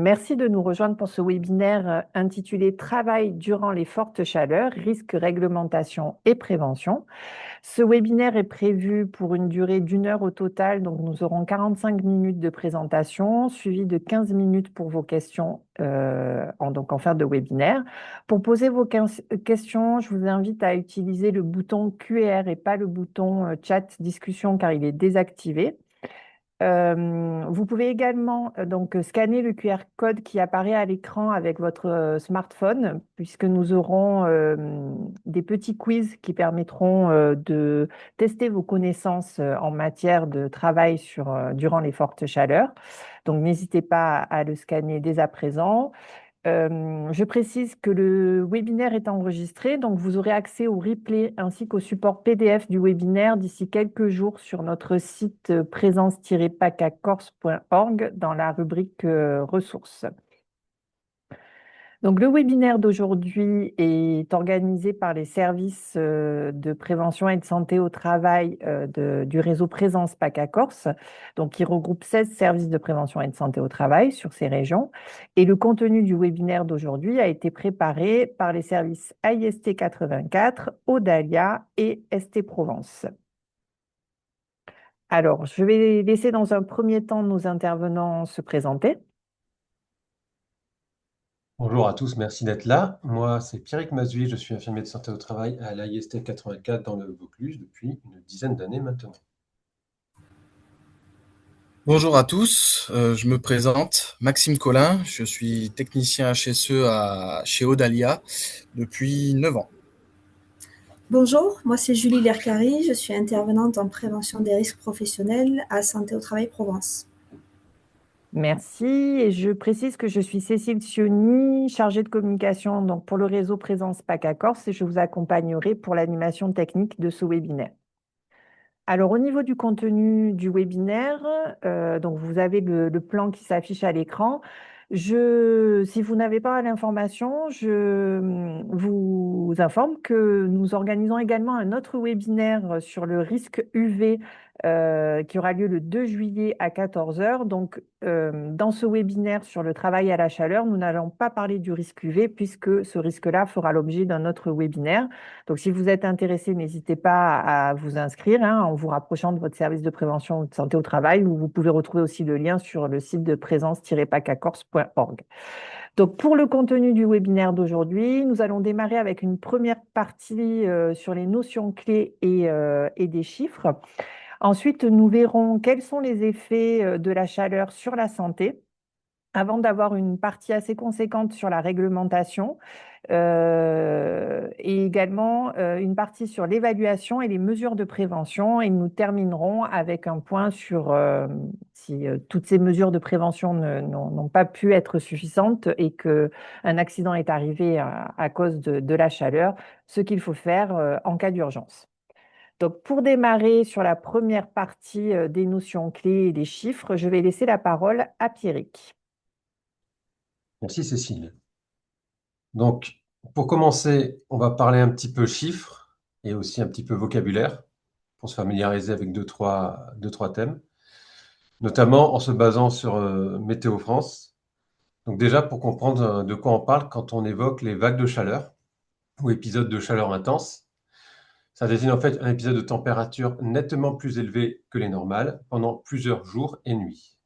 Merci de nous rejoindre pour ce webinaire intitulé Travail durant les fortes chaleurs, risques, réglementation et prévention. Ce webinaire est prévu pour une durée d'1 heure au total, donc nous aurons 45 minutes de présentation, suivi de 15 minutes pour vos questions en fin de webinaire. Pour poser vos questions, je vous invite à utiliser le bouton QR et pas le bouton chat discussion car il est désactivé. Vous pouvez également scanner le QR code qui apparaît à l'écran avec votre smartphone, puisque nous aurons des petits quiz qui permettront de tester vos connaissances en matière de travail durant les fortes chaleurs. Donc, n'hésitez pas à le scanner dès à présent. Je précise que le webinaire est enregistré, donc vous aurez accès au replay ainsi qu'au support PDF du webinaire d'ici quelques jours sur notre site présence-pacacorse.org dans la rubrique ressources. Donc, le webinaire d'aujourd'hui est organisé par les services de prévention et de santé au travail du réseau Présence PACA Corse, donc qui regroupe 16 services de prévention et de santé au travail sur ces régions. Et le contenu du webinaire d'aujourd'hui a été préparé par les services AIST 84, Audalia et ST Provence. Alors, je vais laisser dans un premier temps nos intervenants se présenter. Bonjour à tous, merci d'être là. Moi, c'est Pierrick Mazui, je suis infirmier de santé au travail à l'AIST 84 dans le Vaucluse depuis une dizaine d'années maintenant. Bonjour à tous, je me présente, Maxime Collin, je suis technicien HSE chez Audalia depuis 9 ans. Bonjour, moi c'est Julie Lercari, je suis intervenante en prévention des risques professionnels à Santé au Travail Provence. Merci. Et je précise que je suis Cécile Sioni, chargée de communication donc pour le réseau Présence PACA Corse et je vous accompagnerai pour l'animation technique de ce webinaire. Alors, au niveau du contenu du webinaire, donc vous avez le plan qui s'affiche à l'écran. Si vous n'avez pas l'information, je vous informe que nous organisons également un autre webinaire sur le risque UV qui aura lieu le 2 juillet à 14 heures. Donc, dans ce webinaire sur le travail à la chaleur, nous n'allons pas parler du risque UV puisque ce risque-là fera l'objet d'un autre webinaire. Donc, si vous êtes intéressé, n'hésitez pas à vous inscrire en vous rapprochant de votre service de prévention de santé au travail où vous pouvez retrouver aussi le lien sur le site de présence-pacacorse.org. Donc, pour le contenu du webinaire d'aujourd'hui, nous allons démarrer avec une première partie sur les notions clés et des chiffres. Ensuite, nous verrons quels sont les effets de la chaleur sur la santé avant d'avoir une partie assez conséquente sur la réglementation et également une partie sur l'évaluation et les mesures de prévention. Et nous terminerons avec un point sur si toutes ces mesures de prévention n'ont pas pu être suffisantes et qu'un accident est arrivé à cause de la chaleur, ce qu'il faut faire en cas d'urgence. Donc, pour démarrer sur la première partie des notions clés et des chiffres, je vais laisser la parole à Pierrick. Merci Cécile. Donc, pour commencer, on va parler un petit peu chiffres et aussi un petit peu vocabulaire pour se familiariser avec deux, trois thèmes, notamment en se basant sur Météo France. Donc déjà, pour comprendre de quoi on parle quand on évoque les vagues de chaleur ou épisodes de chaleur intense, ça désigne en fait un épisode de température nettement plus élevé que les normales pendant plusieurs jours et nuits.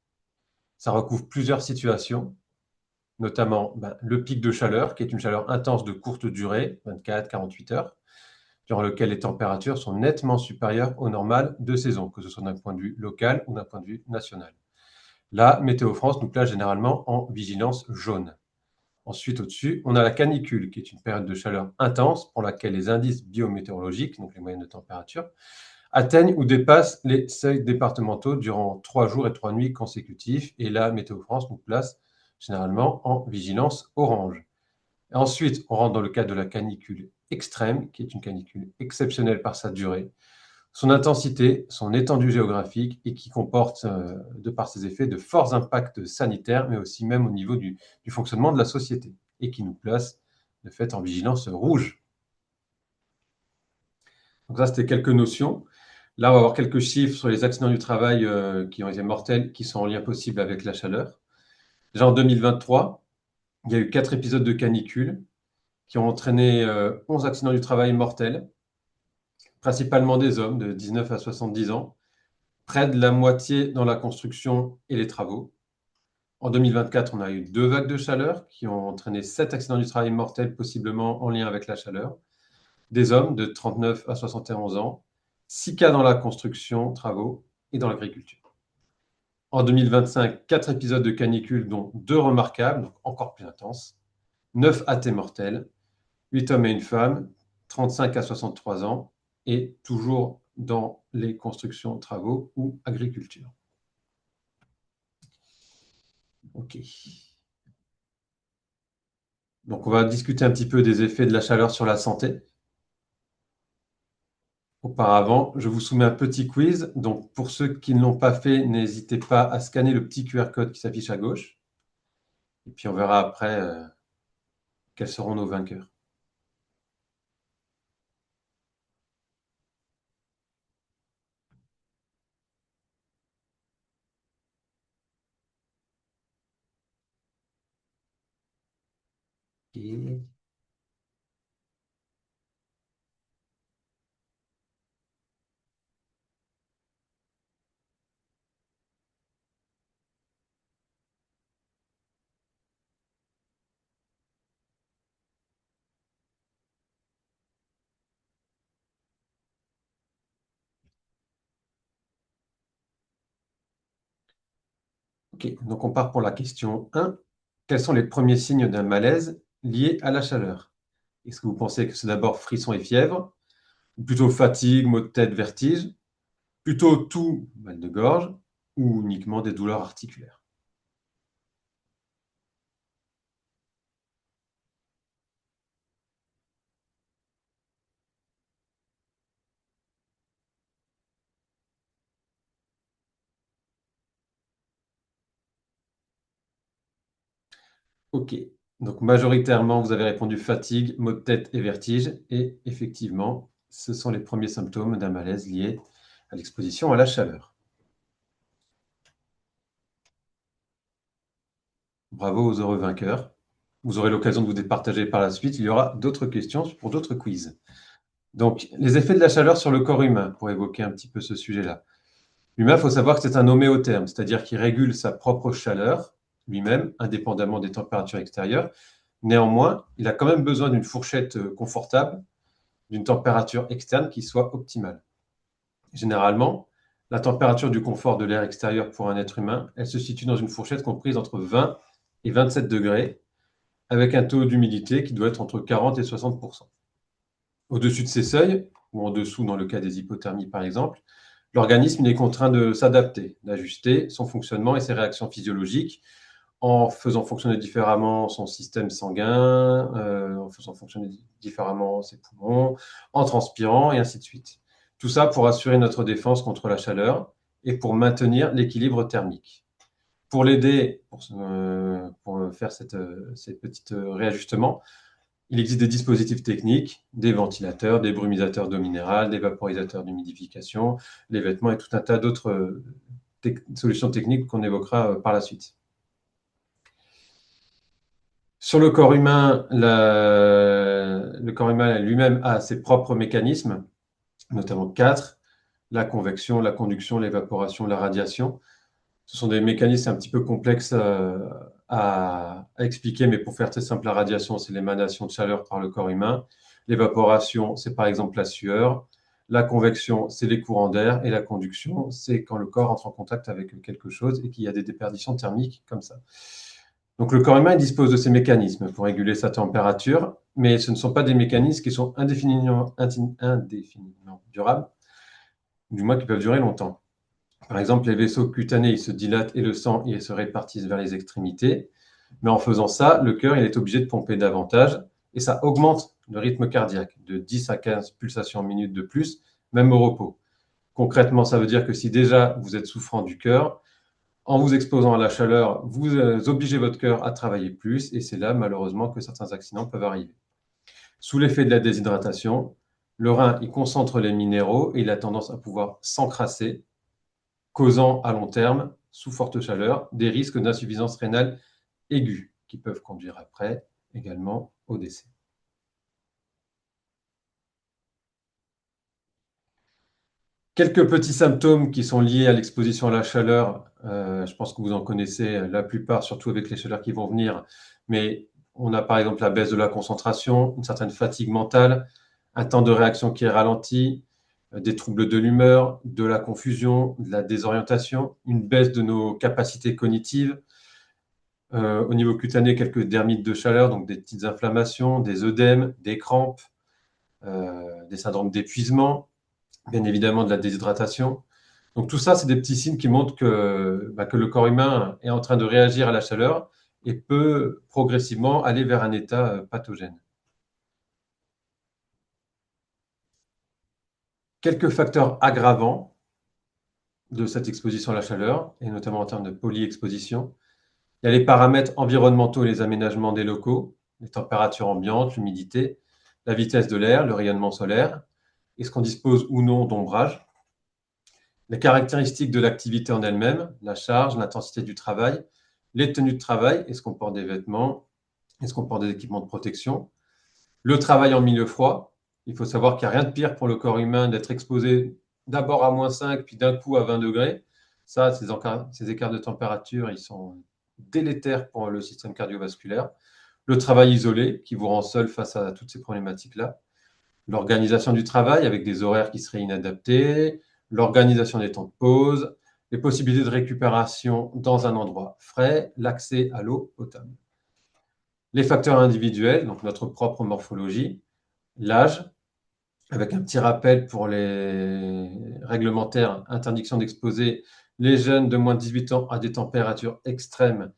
Ça recouvre plusieurs situations, notamment le pic de chaleur, qui est une chaleur intense de courte durée, 24-48 heures, durant lequel les températures sont nettement supérieures aux normales de saison, que ce soit d'un point de vue local ou d'un point de vue national. Là, Météo France nous place généralement en vigilance jaune. Ensuite, au-dessus, on a la canicule, qui est une période de chaleur intense pour laquelle les indices biométéorologiques, donc les moyennes de température, atteignent ou dépassent les seuils départementaux durant 3 jours et 3 nuits consécutifs. Et là, Météo France nous place généralement en vigilance orange. Et ensuite, on rentre dans le cadre de la canicule extrême, qui est une canicule exceptionnelle par sa durée, son intensité, son étendue géographique et qui comporte, de par ses effets, de forts impacts sanitaires, mais aussi même au niveau du fonctionnement de la société et qui nous place de fait en vigilance rouge. Donc ça, c'était quelques notions. Là, on va avoir quelques chiffres sur les accidents du travail qui ont été mortels, qui sont en lien possible avec la chaleur. Déjà en 2023, il y a eu 4 épisodes de canicule qui ont entraîné 11 accidents du travail mortels, principalement des hommes de 19 à 70 ans, près de la moitié dans la construction et les travaux. En 2024, on a eu 2 vagues de chaleur qui ont entraîné 7 accidents du travail mortels, possiblement en lien avec la chaleur. Des hommes de 39 à 71 ans, 6 cas dans la construction, travaux et dans l'agriculture. En 2025, 4 épisodes de canicule, dont 2 remarquables, donc encore plus intenses, 9 AT mortels, 8 hommes et une femme, 35 à 63 ans, et toujours dans les constructions, travaux ou agriculture. OK. Donc, on va discuter un petit peu des effets de la chaleur sur la santé. Auparavant, je vous soumets un petit quiz. Donc, pour ceux qui ne l'ont pas fait, n'hésitez pas à scanner le petit QR code qui s'affiche à gauche. Et puis, on verra après quels seront nos vainqueurs. OK. OK, donc on part pour la question 1. Quels sont les premiers signes d'un malaise lié à la chaleur? Est-ce que vous pensez que c'est d'abord frisson et fièvre, ou plutôt fatigue, maux de tête, vertige, plutôt toux, mal de gorge, ou uniquement des douleurs articulaires? OK, donc majoritairement, vous avez répondu fatigue, maux de tête et vertige. Et effectivement, ce sont les premiers symptômes d'un malaise lié à l'exposition à la chaleur. Bravo aux heureux vainqueurs. Vous aurez l'occasion de vous départager par la suite. Il y aura d'autres questions pour d'autres quiz. Donc, les effets de la chaleur sur le corps humain, pour évoquer un petit peu ce sujet-là. L'humain, il faut savoir que c'est un homéotherme, c'est-à-dire qu'il régule sa propre chaleur lui-même, indépendamment des températures extérieures. Néanmoins, il a quand même besoin d'une fourchette confortable, d'une température externe qui soit optimale. Généralement, la température du confort de l'air extérieur pour un être humain, elle se situe dans une fourchette comprise entre 20 et 27 degrés, avec un taux d'humidité qui doit être entre 40 et 60%. Au-dessus de ces seuils, ou en dessous dans le cas des hypothermies par exemple, l'organisme est contraint de s'adapter, d'ajuster son fonctionnement et ses réactions physiologiques en faisant fonctionner différemment son système sanguin, en faisant fonctionner différemment ses poumons, en transpirant et ainsi de suite. Tout ça pour assurer notre défense contre la chaleur et pour maintenir l'équilibre thermique. Pour l'aider, pour faire ces petits réajustements, il existe des dispositifs techniques, des ventilateurs, des brumisateurs d'eau minérale, des vaporisateurs d'humidification, les vêtements et tout un tas d'autres solutions techniques qu'on évoquera par la suite. Sur le corps humain, le corps humain lui-même a ses propres mécanismes, notamment 4, la convection, la conduction, l'évaporation, la radiation. Ce sont des mécanismes un petit peu complexes à expliquer, mais pour faire très simple, la radiation, c'est l'émanation de chaleur par le corps humain. L'évaporation, c'est par exemple la sueur. La convection, c'est les courants d'air. Et la conduction, c'est quand le corps entre en contact avec quelque chose et qu'il y a des déperditions thermiques comme ça. Donc le corps humain dispose de ces mécanismes pour réguler sa température, mais ce ne sont pas des mécanismes qui sont indéfiniment durables, du moins qui peuvent durer longtemps. Par exemple, les vaisseaux cutanés ils se dilatent et le sang il se répartisse vers les extrémités. Mais en faisant ça, le cœur il est obligé de pomper davantage et ça augmente le rythme cardiaque de 10 à 15 pulsations minutes de plus, même au repos. Concrètement, ça veut dire que si déjà vous êtes souffrant du cœur, en vous exposant à la chaleur, vous obligez votre cœur à travailler plus et c'est là malheureusement que certains accidents peuvent arriver. Sous l'effet de la déshydratation, le rein il concentre les minéraux et il a tendance à pouvoir s'encrasser, causant à long terme, sous forte chaleur, des risques d'insuffisance rénale aigus qui peuvent conduire après également au décès. Quelques petits symptômes qui sont liés à l'exposition à la chaleur, je pense que vous en connaissez la plupart, surtout avec les chaleurs qui vont venir, mais on a par exemple la baisse de la concentration, une certaine fatigue mentale, un temps de réaction qui est ralenti, des troubles de l'humeur, de la confusion, de la désorientation, une baisse de nos capacités cognitives. Au niveau cutané, quelques dermites de chaleur, donc des petites inflammations, des œdèmes, des crampes, des syndromes d'épuisement, bien évidemment de la déshydratation. Donc tout ça, c'est des petits signes qui montrent que le corps humain est en train de réagir à la chaleur et peut progressivement aller vers un état pathogène. Quelques facteurs aggravants de cette exposition à la chaleur, et notamment en termes de polyexposition. Il y a les paramètres environnementaux et les aménagements des locaux, les températures ambiantes, l'humidité, la vitesse de l'air, le rayonnement solaire, est-ce qu'on dispose ou non d'ombrage, les caractéristiques de l'activité en elle-même, la charge, l'intensité du travail, les tenues de travail, est-ce qu'on porte des vêtements, est-ce qu'on porte des équipements de protection, le travail en milieu froid. Il faut savoir qu'il n'y a rien de pire pour le corps humain d'être exposé d'abord à -5, puis d'un coup à 20 degrés. Ça, ces écarts de température, ils sont délétères pour le système cardiovasculaire. Le travail isolé, qui vous rend seul face à toutes ces problématiques-là. L'organisation du travail avec des horaires qui seraient inadaptés, l'organisation des temps de pause, les possibilités de récupération dans un endroit frais, l'accès à l'eau potable. Les facteurs individuels, donc notre propre morphologie, l'âge, avec un petit rappel pour les réglementaires, interdiction d'exposer les jeunes de moins de 18 ans à des températures extrêmes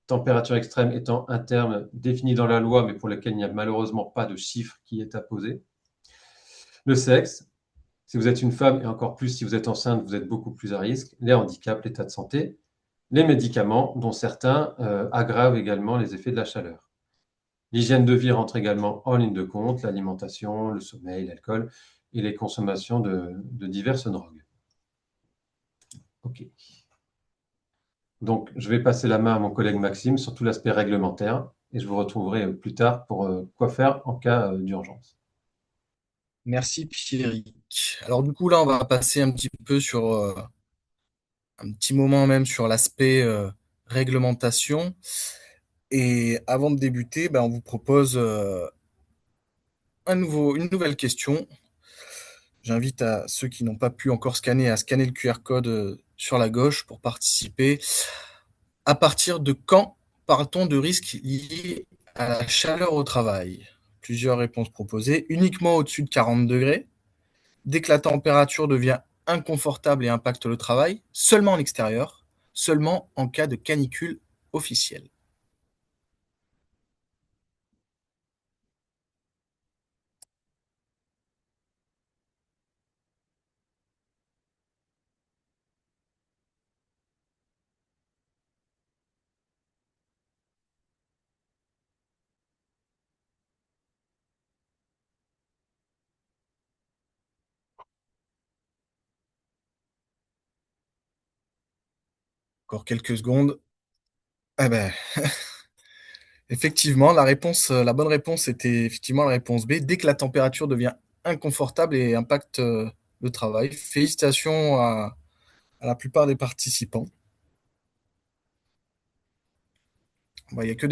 étant un terme défini dans la loi, mais pour lequel il n'y a malheureusement pas de chiffre qui est apposé. Le sexe, si vous êtes une femme, et encore plus si vous êtes enceinte, vous êtes beaucoup plus à risque. Les handicaps, l'état de santé, les médicaments, dont certains aggravent également les effets de la chaleur. L'hygiène de vie rentre également en ligne de compte, l'alimentation, le sommeil, l'alcool et les consommations de diverses drogues. OK. Donc, je vais passer la main à mon collègue Maxime sur tout l'aspect réglementaire et je vous retrouverai plus tard pour quoi faire en cas d'urgence. Merci Pierrick. Alors du coup là, on va passer un petit peu sur un petit moment même sur l'aspect réglementation. Et avant de débuter, on vous propose une nouvelle question. J'invite à ceux qui n'ont pas pu encore scanner à scanner le QR code sur la gauche pour participer. À partir de quand parle-t-on de risques liés à la chaleur au travail? Plusieurs réponses proposées. Uniquement au-dessus de 40 degrés, dès que la température devient inconfortable et impacte le travail, seulement en extérieur, seulement en cas de canicule officielle. Encore quelques secondes. Eh ben, effectivement, la bonne réponse était effectivement la réponse B. Dès que la température devient inconfortable et impacte le travail. Félicitations à la plupart des participants. Il n'y a que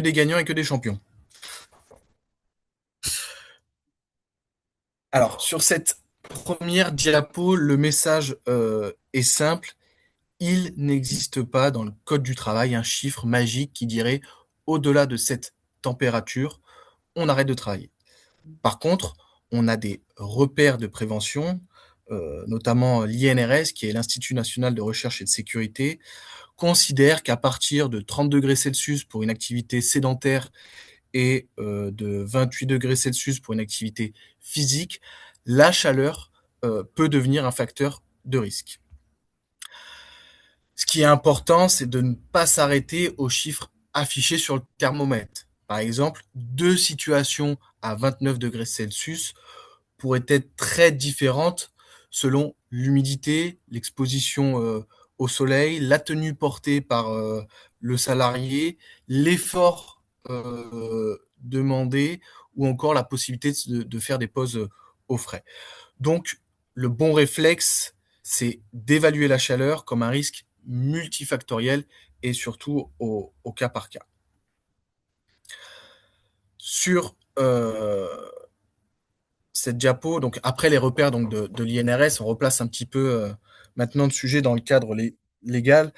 des gagnants et que des champions. Alors, sur cette première diapo, le message est simple. Il n'existe pas dans le code du travail un chiffre magique qui dirait au-delà de cette température, on arrête de travailler. Par contre, on a des repères de prévention, notamment l'INRS, qui est l'Institut national de recherche et de sécurité, considère qu'à partir de 30 degrés Celsius pour une activité sédentaire et de 28 degrés Celsius pour une activité physique, la chaleur peut devenir un facteur de risque. Ce qui est important, c'est de ne pas s'arrêter aux chiffres affichés sur le thermomètre. Par exemple, 2 situations à 29 degrés Celsius pourraient être très différentes selon l'humidité, l'exposition au soleil, la tenue portée par le salarié, l'effort demandé ou encore la possibilité de faire des pauses au frais. Donc, le bon réflexe, c'est d'évaluer la chaleur comme un risque multifactoriel et surtout au cas par cas. Sur cette diapo, donc après les repères donc de l'INRS, on replace un petit peu maintenant le sujet dans le cadre légal.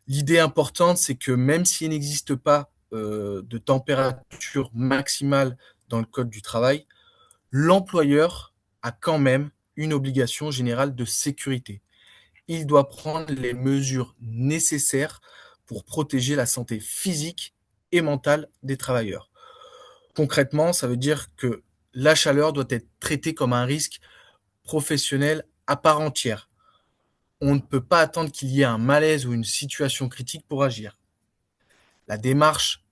L'idée importante, c'est que même s'il n'existe pas de température maximale dans le code du travail, l'employeur a quand même une obligation générale de sécurité. Il doit prendre les mesures nécessaires pour protéger la santé physique et mentale des travailleurs. Concrètement, ça veut dire que la chaleur doit être traitée comme un risque professionnel à part entière. On ne peut pas attendre qu'il y ait un malaise ou une situation critique pour agir. La démarche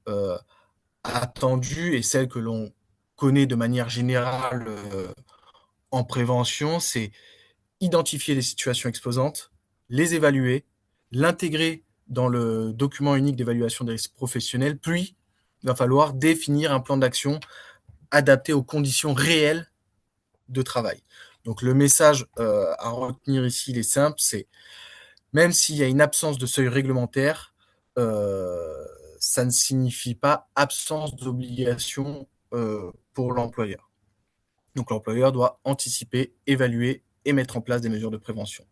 attendue et celle que l'on connaît de manière générale en prévention, c'est identifier les situations exposantes, les évaluer, l'intégrer dans le document unique d'évaluation des risques professionnels, puis il va falloir définir un plan d'action adapté aux conditions réelles de travail. Donc le message à retenir ici, il est simple, c'est même s'il y a une absence de seuil réglementaire, ça ne signifie pas absence d'obligation pour l'employeur. Donc l'employeur doit anticiper, évaluer et mettre en place des mesures de prévention.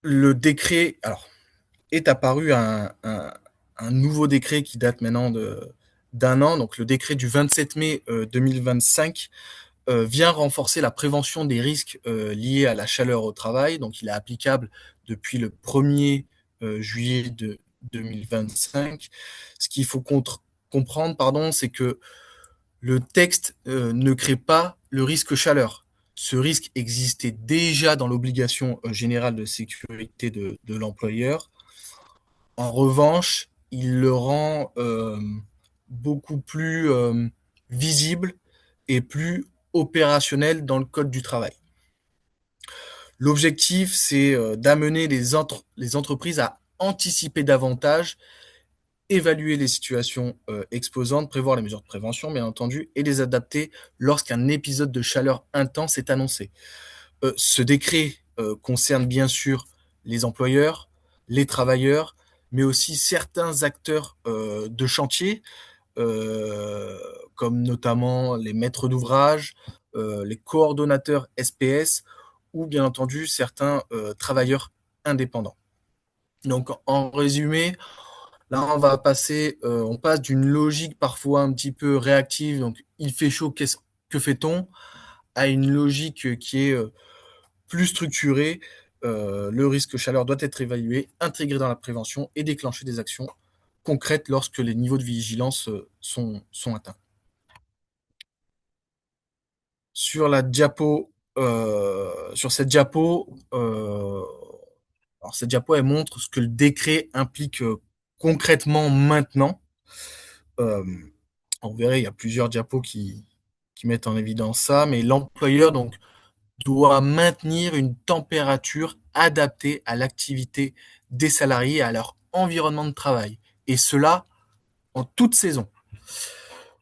Le décret, alors, est apparu un nouveau décret qui date maintenant d'un an, donc le décret du 27 mai 2025 vient renforcer la prévention des risques liés à la chaleur au travail. Donc, il est applicable depuis le 1er juillet de 2025. Ce qu'il faut comprendre, pardon, c'est que le texte ne crée pas le risque chaleur. Ce risque existait déjà dans l'obligation générale de sécurité de l'employeur. En revanche, il le rend beaucoup plus visible et plus opérationnel dans le code du travail. L'objectif, c'est d'amener les entreprises à anticiper davantage, évaluer les situations exposantes, prévoir les mesures de prévention, bien entendu, et les adapter lorsqu'un épisode de chaleur intense est annoncé. Ce décret concerne bien sûr les employeurs, les travailleurs, mais aussi certains acteurs de chantier, comme notamment les maîtres d'ouvrage, les coordonnateurs SPS ou bien entendu certains travailleurs indépendants. Donc en résumé, là on passe d'une logique parfois un petit peu réactive, donc il fait chaud, que fait-on, à une logique qui est plus structurée. Le risque chaleur doit être évalué, intégré dans la prévention et déclencher des actions concrètes lorsque les niveaux de vigilance sont atteints. Sur la diapo, sur cette diapo, alors cette diapo, elle montre ce que le décret implique concrètement maintenant. On verrait, il y a plusieurs diapos qui mettent en évidence ça, mais l'employeur donc doit maintenir une température adaptée à l'activité des salariés et à leur environnement de travail, et cela en toute saison.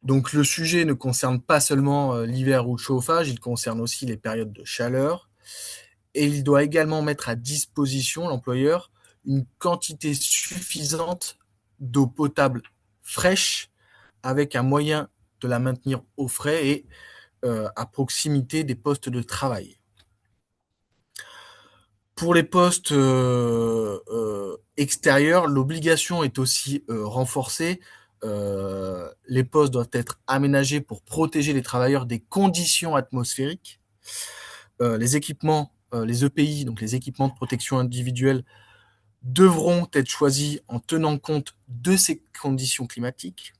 Donc le sujet ne concerne pas seulement l'hiver ou le chauffage, il concerne aussi les périodes de chaleur. Et il doit également mettre à disposition, l'employeur, une quantité suffisante d'eau potable fraîche avec un moyen de la maintenir au frais et à proximité des postes de travail. Pour les postes extérieurs, l'obligation est aussi renforcée. Les postes doivent être aménagés pour protéger les travailleurs des conditions atmosphériques. Les équipements, les EPI, donc les équipements de protection individuelle, devront être choisis en tenant compte de ces conditions climatiques.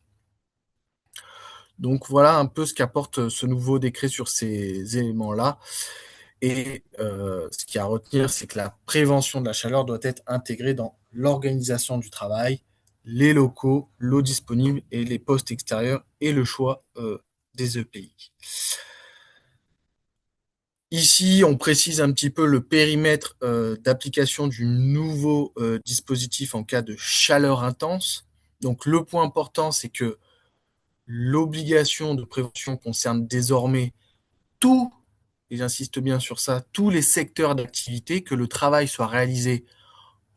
Donc voilà un peu ce qu'apporte ce nouveau décret sur ces éléments-là. Et ce qu'il y a à retenir, c'est que la prévention de la chaleur doit être intégrée dans l'organisation du travail, les locaux, l'eau disponible et les postes extérieurs et le choix des EPI. Ici, on précise un petit peu le périmètre d'application du nouveau dispositif en cas de chaleur intense. Donc, le point important, c'est que l'obligation de prévention concerne désormais tous, et j'insiste bien sur ça, tous les secteurs d'activité, que le travail soit réalisé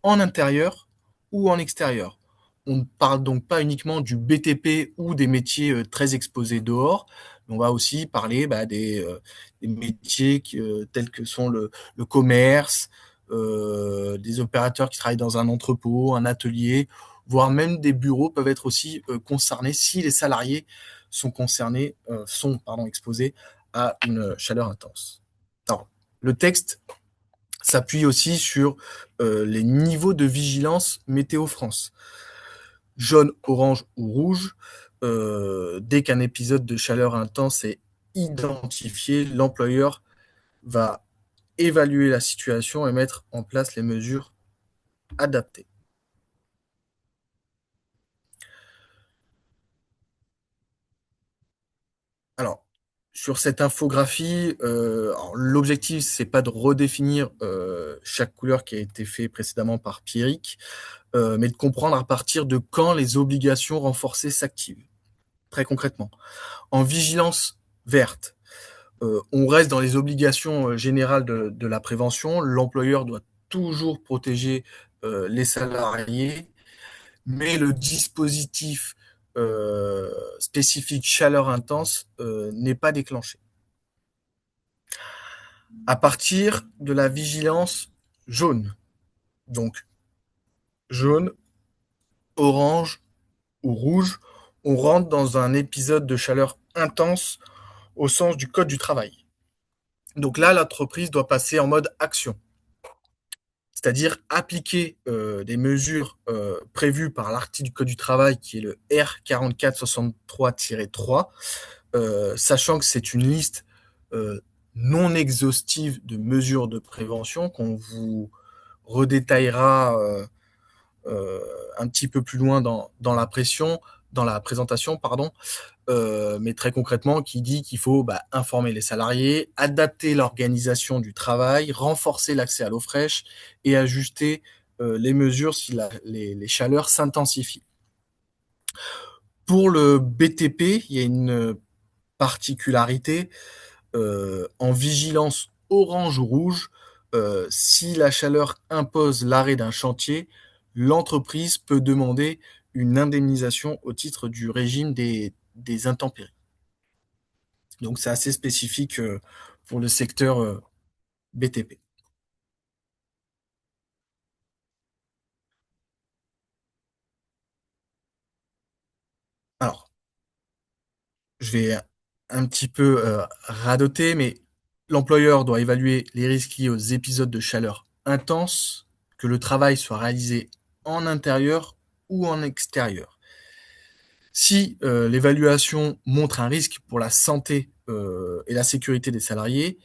en intérieur ou en extérieur. On ne parle donc pas uniquement du BTP ou des métiers très exposés dehors, mais on va aussi parler des métiers tels que sont le commerce, des opérateurs qui travaillent dans un entrepôt, un atelier, voire même des bureaux peuvent être aussi concernés si les salariés sont concernés, exposés à une chaleur intense. Alors, le texte s'appuie aussi sur les niveaux de vigilance Météo France. Jaune, orange ou rouge, dès qu'un épisode de chaleur intense est identifié, l'employeur va évaluer la situation et mettre en place les mesures adaptées. Alors, sur cette infographie, l'objectif, c'est pas de redéfinir chaque couleur qui a été fait précédemment par Pierrick, mais de comprendre à partir de quand les obligations renforcées s'activent. Très concrètement. En vigilance verte, on reste dans les obligations générales de la prévention. L'employeur doit toujours protéger les salariés, mais le dispositif spécifique chaleur intense n'est pas déclenché. À partir de la vigilance jaune, donc jaune, orange ou rouge, on rentre dans un épisode de chaleur intense au sens du code du travail. Donc là, l'entreprise doit passer en mode action, c'est-à-dire appliquer des mesures prévues par l'article du code du travail qui est le R4463-3, sachant que c'est une liste non exhaustive de mesures de prévention qu'on vous redétaillera un petit peu plus loin dans la présentation, pardon. Mais très concrètement, qui dit qu'il faut informer les salariés, adapter l'organisation du travail, renforcer l'accès à l'eau fraîche et ajuster les mesures si les chaleurs s'intensifient. Pour le BTP, il y a une particularité en vigilance orange ou rouge. Si la chaleur impose l'arrêt d'un chantier, l'entreprise peut demander une indemnisation au titre du régime des intempéries. Donc c'est assez spécifique pour le secteur BTP. Alors, je vais un petit peu radoter, mais l'employeur doit évaluer les risques liés aux épisodes de chaleur intense, que le travail soit réalisé en intérieur ou en extérieur. Si l'évaluation montre un risque pour la santé et la sécurité des salariés,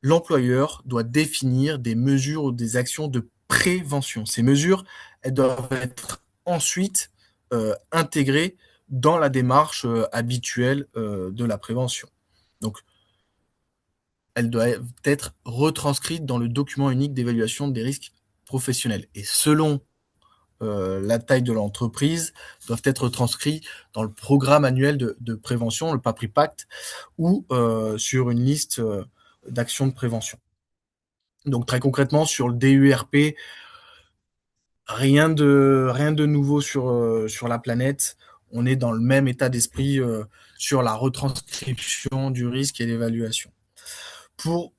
l'employeur doit définir des mesures ou des actions de prévention. Ces mesures, elles doivent être ensuite intégrées dans la démarche habituelle de la prévention. Donc, elles doivent être retranscrites dans le document unique d'évaluation des risques professionnels. Et selon la taille de l'entreprise, doivent être transcrits dans le programme annuel de prévention, le PAPRIPACT, ou sur une liste d'actions de prévention. Donc très concrètement, sur le DURP, rien de nouveau sur la planète. On est dans le même état d'esprit sur la retranscription du risque et l'évaluation. Pour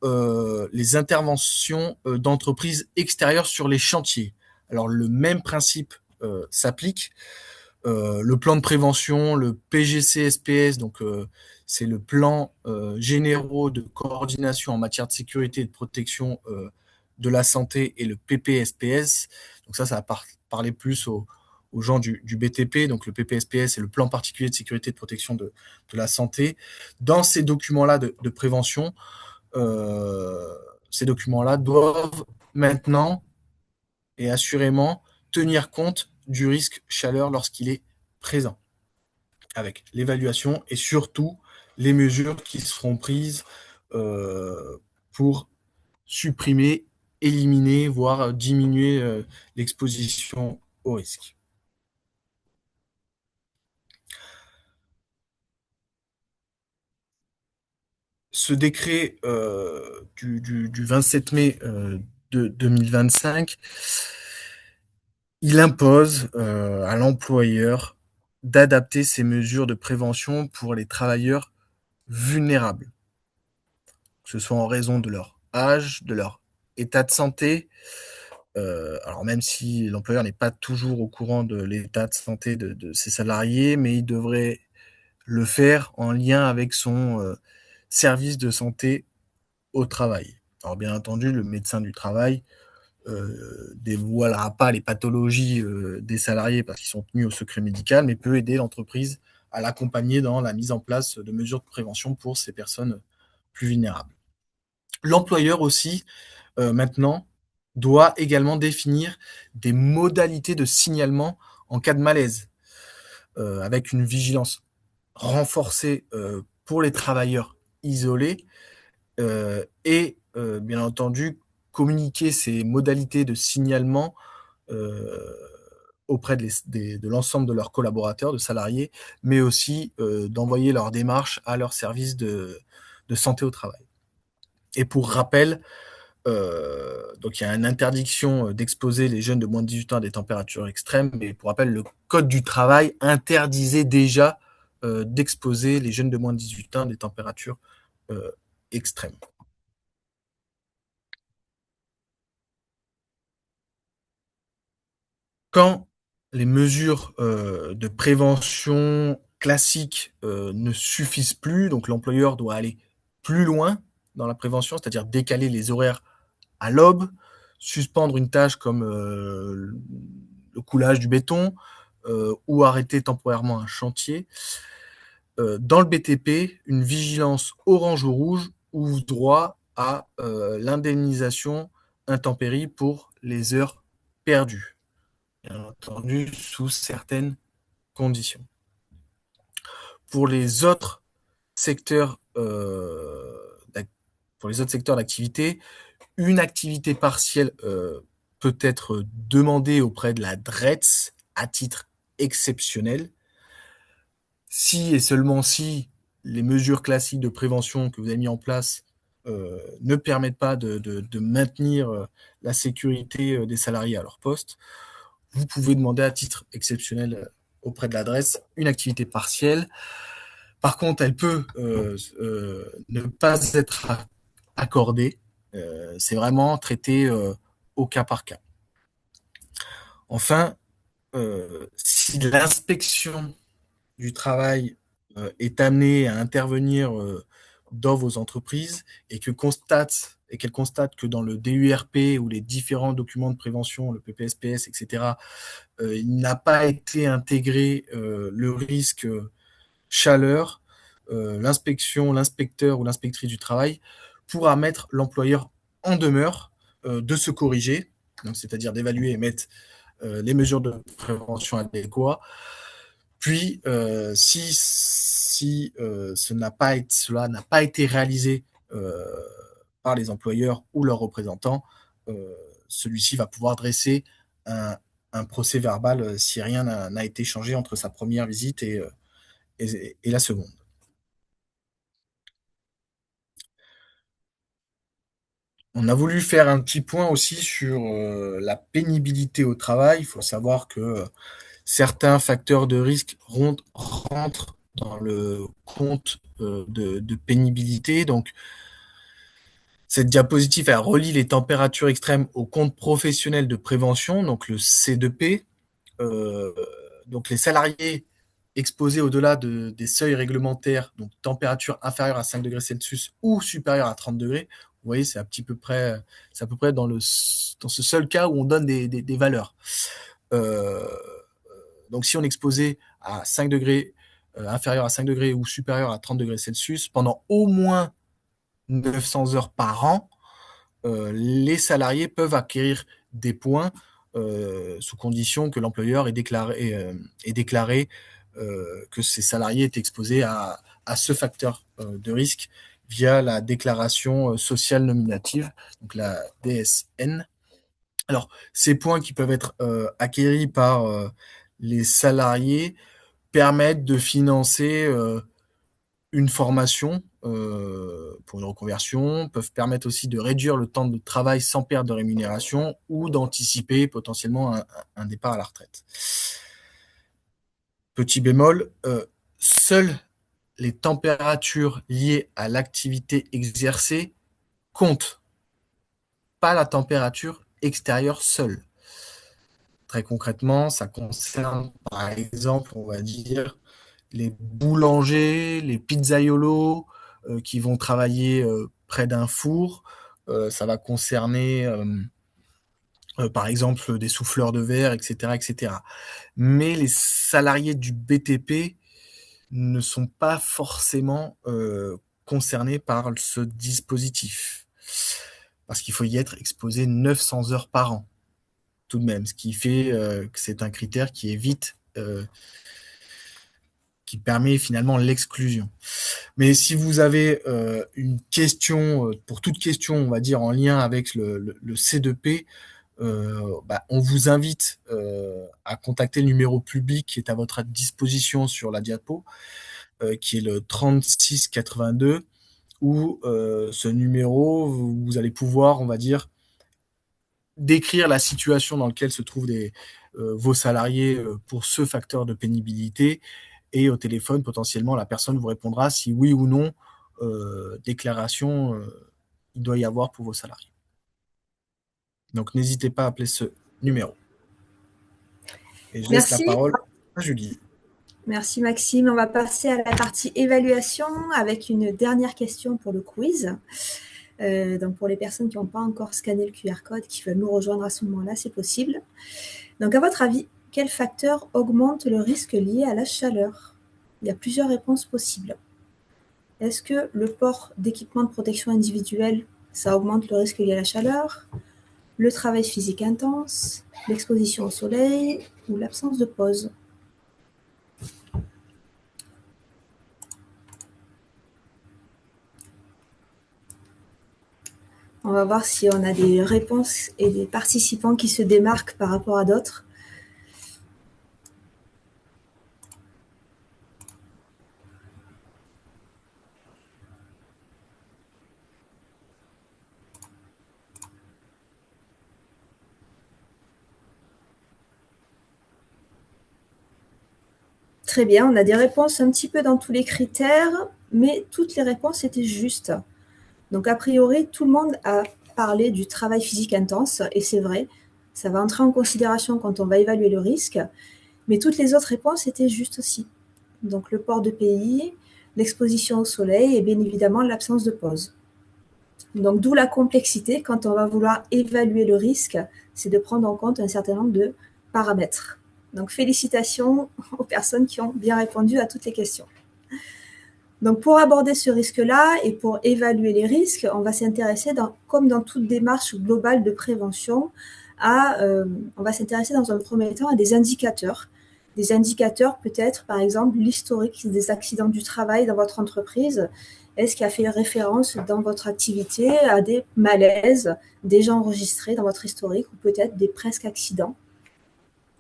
les interventions d'entreprises extérieures sur les chantiers, alors le même principe s'applique. Le plan de prévention, le PGC-SPS, donc c'est le plan généraux de coordination en matière de sécurité et de protection de la santé, et le PPSPS. Donc ça va parler plus aux gens du BTP. Donc le PPSPS, c'est le plan particulier de sécurité et de protection de la santé. Dans ces documents-là de prévention, ces documents-là doivent maintenant et assurément tenir compte du risque chaleur lorsqu'il est présent, avec l'évaluation et surtout les mesures qui seront prises pour supprimer, éliminer, voire diminuer l'exposition au risque. Ce décret du 27 mai de 2025, il impose à l'employeur d'adapter ses mesures de prévention pour les travailleurs vulnérables, que ce soit en raison de leur âge, de leur état de santé. Alors même si l'employeur n'est pas toujours au courant de l'état de santé de ses salariés, mais il devrait le faire en lien avec son service de santé au travail. Alors bien entendu, le médecin du travail dévoilera pas les pathologies des salariés parce qu'ils sont tenus au secret médical, mais peut aider l'entreprise à l'accompagner dans la mise en place de mesures de prévention pour ces personnes plus vulnérables. L'employeur aussi, maintenant, doit également définir des modalités de signalement en cas de malaise, avec une vigilance renforcée pour les travailleurs isolés et bien entendu communiquer ces modalités de signalement auprès de l'ensemble de leurs collaborateurs, de salariés, mais aussi d'envoyer leurs démarches à leur service de santé au travail. Et pour rappel, donc il y a une interdiction d'exposer les jeunes de moins de 18 ans à des températures extrêmes, mais pour rappel, le Code du travail interdisait déjà d'exposer les jeunes de moins de 18 ans à des températures extrêmes. Quand les mesures de prévention classiques ne suffisent plus, donc l'employeur doit aller plus loin dans la prévention, c'est-à-dire décaler les horaires à l'aube, suspendre une tâche comme le coulage du béton ou arrêter temporairement un chantier. Dans le BTP, une vigilance orange ou rouge ouvre droit à l'indemnisation intempérie pour les heures perdues, bien entendu sous certaines conditions. Pour les autres secteurs d'activité, une activité partielle peut être demandée auprès de la DRETS à titre exceptionnel, si et seulement si les mesures classiques de prévention que vous avez mis en place ne permettent pas de maintenir la sécurité des salariés à leur poste, vous pouvez demander à titre exceptionnel auprès de l'adresse une activité partielle. Par contre, elle peut ne pas être accordée. C'est vraiment traité au cas par cas. Enfin, si l'inspection du travail est amenée à intervenir dans vos entreprises et qu'elle constate que dans le DURP ou les différents documents de prévention, le PPSPS, etc., il n'a pas été intégré le risque chaleur, l'inspecteur ou l'inspectrice du travail pourra mettre l'employeur en demeure de se corriger, donc c'est-à-dire d'évaluer et mettre les mesures de prévention adéquates. Puis, si cela n'a pas été réalisé par les employeurs ou leurs représentants, celui-ci va pouvoir dresser un procès verbal si rien n'a été changé entre sa première visite et la seconde. On a voulu faire un petit point aussi sur la pénibilité au travail. Il faut savoir que certains facteurs de risque rentrent dans le compte de pénibilité. Donc, cette diapositive, elle relie les températures extrêmes au compte professionnel de prévention, donc le C2P. Donc, les salariés exposés au-delà des seuils réglementaires, donc température inférieure à 5 degrés Celsius ou supérieure à 30 degrés, vous voyez, c'est à peu près dans ce seul cas où on donne des valeurs. Donc, si on est exposé à 5 degrés, inférieur à 5 degrés ou supérieur à 30 degrés Celsius, pendant au moins 900 heures par an, les salariés peuvent acquérir des points sous condition que l'employeur ait déclaré que ces salariés étaient exposés à ce facteur de risque via la déclaration sociale nominative, donc la DSN. Alors, ces points qui peuvent être acquéris par les salariés permettent de financer une formation pour une reconversion, peuvent permettre aussi de réduire le temps de travail sans perte de rémunération ou d'anticiper potentiellement un départ à la retraite. Petit bémol, seules les températures liées à l'activité exercée comptent, pas la température extérieure seule. Très concrètement, ça concerne par exemple, on va dire, les boulangers, les pizzaiolos qui vont travailler près d'un four. Ça va concerner par exemple des souffleurs de verre, etc., etc. Mais les salariés du BTP ne sont pas forcément concernés par ce dispositif. Parce qu'il faut y être exposé 900 heures par an, tout de même, ce qui fait que c'est un critère qui évite, qui permet finalement l'exclusion. Mais si vous avez une question, pour toute question, on va dire, en lien avec le C2P, on vous invite à contacter le numéro public qui est à votre disposition sur la diapo, qui est le 36 82, où ce numéro, vous allez pouvoir, on va dire, décrire la situation dans laquelle se trouvent vos salariés pour ce facteur de pénibilité, et au téléphone, potentiellement, la personne vous répondra si oui ou non déclaration il doit y avoir pour vos salariés. Donc, n'hésitez pas à appeler ce numéro. Et je laisse la parole à Julie. Merci Maxime. On va passer à la partie évaluation avec une dernière question pour le quiz. Donc pour les personnes qui n'ont pas encore scanné le QR code, qui veulent nous rejoindre à ce moment-là, c'est possible. Donc à votre avis, quel facteur augmente le risque lié à la chaleur? Il y a plusieurs réponses possibles. Est-ce que le port d'équipements de protection individuelle, ça augmente le risque lié à la chaleur? Le travail physique intense, l'exposition au soleil ou l'absence de pause? On va voir si on a des réponses et des participants qui se démarquent par rapport à d'autres. Très bien, on a des réponses un petit peu dans tous les critères, mais toutes les réponses étaient justes. Donc, a priori, tout le monde a parlé du travail physique intense, et c'est vrai, ça va entrer en considération quand on va évaluer le risque, mais toutes les autres réponses étaient justes aussi. Donc, le port de PI, l'exposition au soleil et bien évidemment l'absence de pause. Donc, d'où la complexité quand on va vouloir évaluer le risque, c'est de prendre en compte un certain nombre de paramètres. Donc, félicitations aux personnes qui ont bien répondu à toutes les questions. Donc, pour aborder ce risque-là et pour évaluer les risques, on va s'intéresser, comme dans toute démarche globale de prévention, on va s'intéresser dans un premier temps à des indicateurs. Des indicateurs peut-être, par exemple, l'historique des accidents du travail dans votre entreprise. Est-ce qu'il a fait référence dans votre activité à des malaises déjà enregistrés dans votre historique ou peut-être des presque accidents?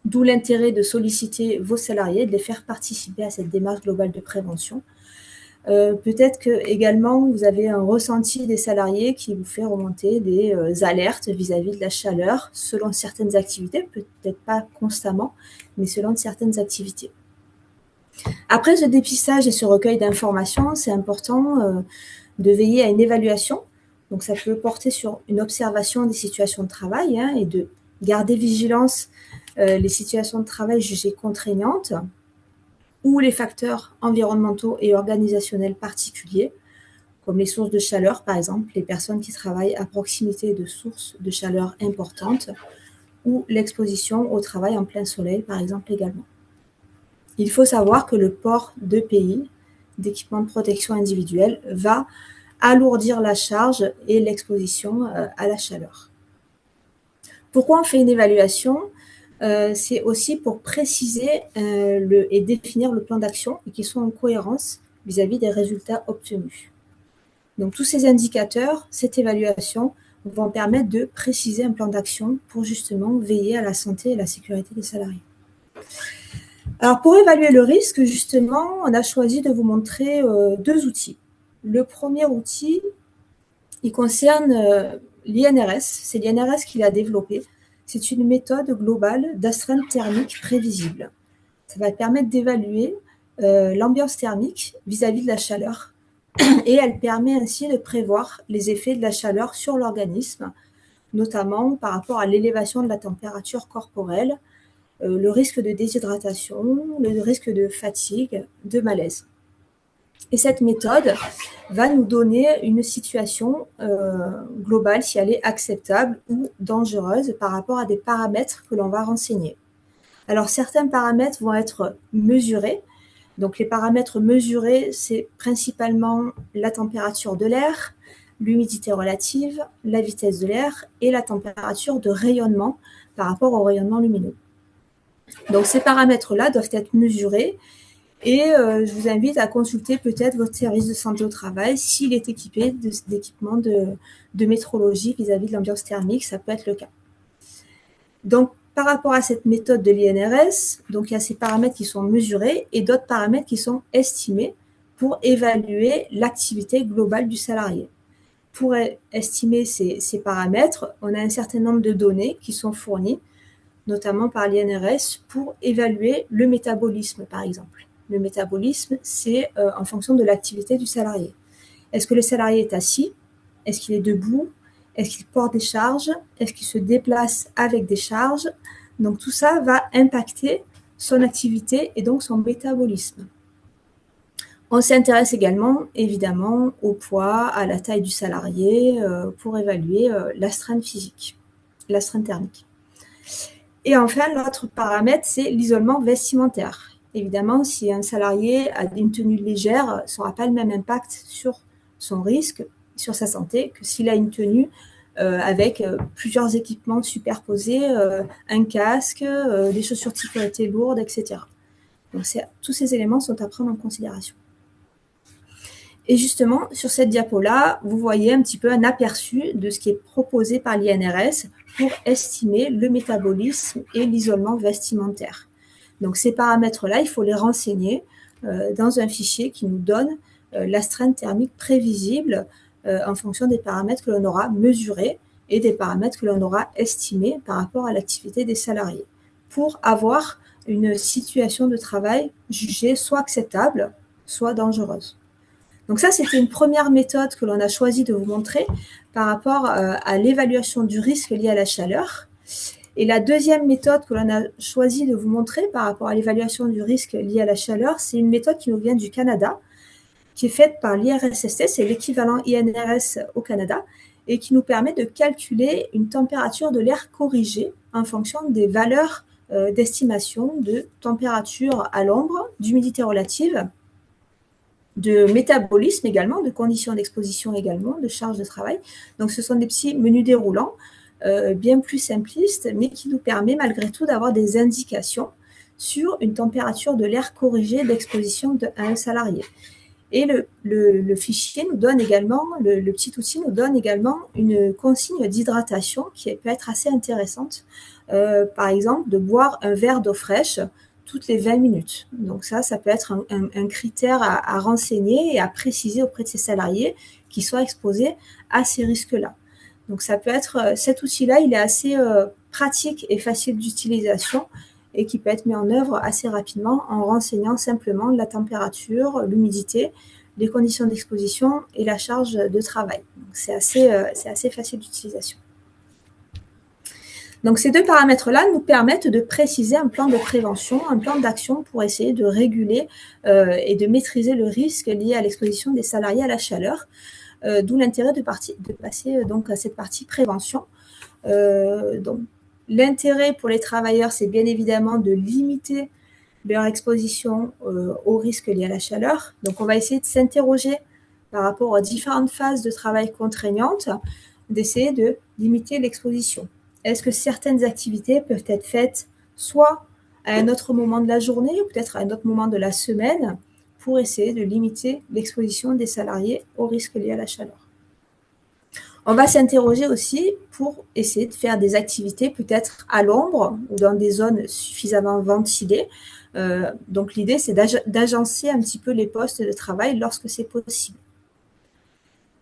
D'où l'intérêt de solliciter vos salariés, de les faire participer à cette démarche globale de prévention. Peut-être que également vous avez un ressenti des salariés qui vous fait remonter des alertes vis-à-vis de la chaleur selon certaines activités, peut-être pas constamment, mais selon certaines activités. Après ce dépistage et ce recueil d'informations, c'est important de veiller à une évaluation. Donc ça peut porter sur une observation des situations de travail et de garder vigilance les situations de travail jugées contraignantes ou les facteurs environnementaux et organisationnels particuliers, comme les sources de chaleur, par exemple, les personnes qui travaillent à proximité de sources de chaleur importantes, ou l'exposition au travail en plein soleil, par exemple, également. Il faut savoir que le port d'EPI, d'équipements de protection individuelle, va alourdir la charge et l'exposition à la chaleur. Pourquoi on fait une évaluation? C'est aussi pour préciser et définir le plan d'action et qu'ils soient en cohérence vis-à-vis des résultats obtenus. Donc, tous ces indicateurs, cette évaluation, vont permettre de préciser un plan d'action pour justement veiller à la santé et la sécurité des salariés. Alors, pour évaluer le risque, justement, on a choisi de vous montrer deux outils. Le premier outil, il concerne l'INRS. C'est l'INRS qui l'a développé. C'est une méthode globale d'astreinte thermique prévisible. Ça va permettre d'évaluer l'ambiance thermique vis-à-vis de la chaleur. Et elle permet ainsi de prévoir les effets de la chaleur sur l'organisme, notamment par rapport à l'élévation de la température corporelle, le risque de déshydratation, le risque de fatigue, de malaise. Et cette méthode va nous donner une situation globale, si elle est acceptable ou dangereuse par rapport à des paramètres que l'on va renseigner. Alors, certains paramètres vont être mesurés. Donc, les paramètres mesurés, c'est principalement la température de l'air, l'humidité relative, la vitesse de l'air et la température de rayonnement par rapport au rayonnement lumineux. Donc, ces paramètres-là doivent être mesurés et je vous invite à consulter peut-être votre service de santé au travail s'il est équipé d'équipements de métrologie vis-à-vis de l'ambiance thermique, ça peut être le cas. Donc, par rapport à cette méthode de l'INRS, donc il y a ces paramètres qui sont mesurés et d'autres paramètres qui sont estimés pour évaluer l'activité globale du salarié. Pour estimer ces paramètres, on a un certain nombre de données qui sont fournies, notamment par l'INRS, pour évaluer le métabolisme, par exemple. Le métabolisme, c'est en fonction de l'activité du salarié. Est-ce que le salarié est assis? Est-ce qu'il est debout? Est-ce qu'il porte des charges? Est-ce qu'il se déplace avec des charges? Donc, tout ça va impacter son activité et donc son métabolisme. On s'intéresse également, évidemment, au poids, à la taille du salarié pour évaluer l'astreinte physique, l'astreinte thermique. Et enfin, l'autre paramètre, c'est l'isolement vestimentaire. Évidemment, si un salarié a une tenue légère, ça n'aura pas le même impact sur son risque, sur sa santé, que s'il a une tenue avec plusieurs équipements superposés, un casque, des chaussures de sécurité lourdes, etc. Donc, tous ces éléments sont à prendre en considération. Et justement, sur cette diapo-là, vous voyez un petit peu un aperçu de ce qui est proposé par l'INRS pour estimer le métabolisme et l'isolement vestimentaire. Donc, ces paramètres-là, il faut les renseigner dans un fichier qui nous donne l'astreinte thermique prévisible en fonction des paramètres que l'on aura mesurés et des paramètres que l'on aura estimés par rapport à l'activité des salariés pour avoir une situation de travail jugée soit acceptable, soit dangereuse. Donc ça, c'était une première méthode que l'on a choisi de vous montrer par rapport à l'évaluation du risque lié à la chaleur. Et la deuxième méthode que l'on a choisi de vous montrer par rapport à l'évaluation du risque lié à la chaleur, c'est une méthode qui nous vient du Canada, qui est faite par l'IRSST, c'est l'équivalent INRS au Canada, et qui nous permet de calculer une température de l'air corrigée en fonction des valeurs d'estimation de température à l'ombre, d'humidité relative, de métabolisme également, de conditions d'exposition également, de charge de travail. Donc, ce sont des petits menus déroulants bien plus simplistes, mais qui nous permet malgré tout d'avoir des indications sur une température de l'air corrigée d'exposition à un salarié. Et le fichier nous donne également, le petit outil nous donne également une consigne d'hydratation qui peut être assez intéressante. Par exemple, de boire un verre d'eau fraîche toutes les 20 minutes. Donc ça peut être un critère à renseigner et à préciser auprès de ces salariés qui soient exposés à ces risques-là. Donc ça peut être, cet outil-là, il est assez pratique et facile d'utilisation et qui peut être mis en œuvre assez rapidement en renseignant simplement la température, l'humidité, les conditions d'exposition et la charge de travail. Donc c'est assez facile d'utilisation. Donc ces deux paramètres-là nous permettent de préciser un plan de prévention, un plan d'action pour essayer de réguler et de maîtriser le risque lié à l'exposition des salariés à la chaleur, d'où l'intérêt de passer donc à cette partie prévention. Donc l'intérêt pour les travailleurs, c'est bien évidemment de limiter leur exposition aux risques liés à la chaleur. Donc on va essayer de s'interroger par rapport aux différentes phases de travail contraignantes, d'essayer de limiter l'exposition. Est-ce que certaines activités peuvent être faites soit à un autre moment de la journée ou peut-être à un autre moment de la semaine pour essayer de limiter l'exposition des salariés aux risques liés à la chaleur. On va s'interroger aussi pour essayer de faire des activités peut-être à l'ombre ou dans des zones suffisamment ventilées. Donc l'idée, c'est d'agencer un petit peu les postes de travail lorsque c'est possible.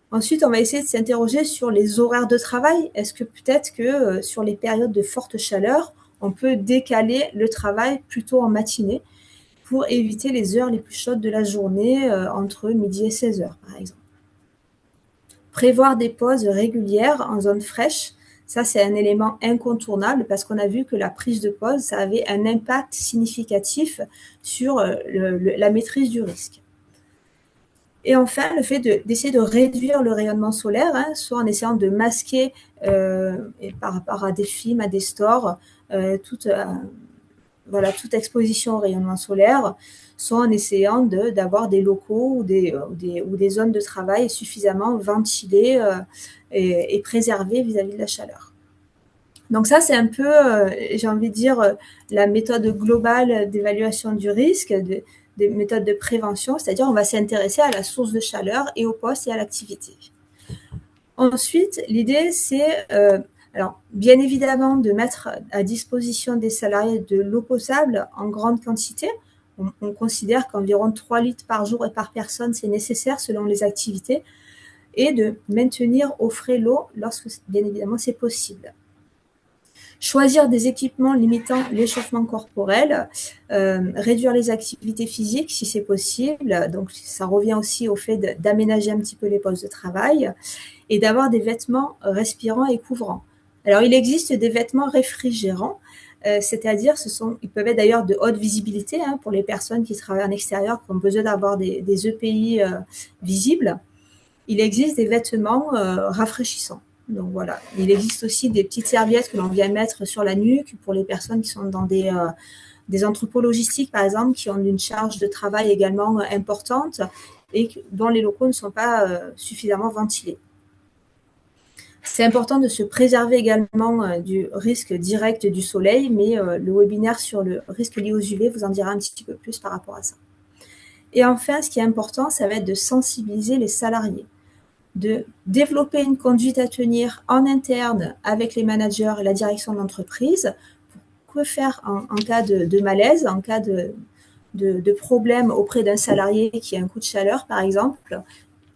Ensuite, on va essayer de s'interroger sur les horaires de travail. Est-ce que peut-être que sur les périodes de forte chaleur, on peut décaler le travail plutôt en matinée pour éviter les heures les plus chaudes de la journée, entre midi et 16 heures, par exemple. Prévoir des pauses régulières en zone fraîche, ça c'est un élément incontournable parce qu'on a vu que la prise de pause, ça avait un impact significatif sur la maîtrise du risque. Et enfin, le fait d'essayer de réduire le rayonnement solaire, soit en essayant de masquer par rapport à des films, à des stores, toute exposition au rayonnement solaire, soit en essayant d'avoir des locaux ou des zones de travail suffisamment ventilées et préservées vis-à-vis de la chaleur. Donc ça, c'est un peu, j'ai envie de dire, la méthode globale d'évaluation du risque, des méthodes de prévention, c'est-à-dire on va s'intéresser à la source de chaleur et au poste et à l'activité. Ensuite, l'idée, c'est, alors, bien évidemment, de mettre à disposition des salariés de l'eau potable en grande quantité. On considère qu'environ 3 litres par jour et par personne, c'est nécessaire selon les activités, et de maintenir au frais l'eau lorsque, bien évidemment, c'est possible. Choisir des équipements limitant l'échauffement corporel, réduire les activités physiques si c'est possible. Donc, ça revient aussi au fait d'aménager un petit peu les postes de travail et d'avoir des vêtements respirants et couvrants. Alors, il existe des vêtements réfrigérants, c'est-à-dire ils peuvent être d'ailleurs de haute visibilité pour les personnes qui travaillent en extérieur, qui ont besoin d'avoir des EPI visibles. Il existe des vêtements rafraîchissants. Donc voilà, il existe aussi des petites serviettes que l'on vient mettre sur la nuque pour les personnes qui sont dans des entrepôts logistiques, par exemple, qui ont une charge de travail également importante et dont les locaux ne sont pas suffisamment ventilés. C'est important de se préserver également du risque direct du soleil, mais le webinaire sur le risque lié aux UV vous en dira un petit peu plus par rapport à ça. Et enfin, ce qui est important, ça va être de sensibiliser les salariés, de développer une conduite à tenir en interne avec les managers et la direction de l'entreprise. Que faire en cas de malaise, en cas de problème auprès d'un salarié qui a un coup de chaleur, par exemple?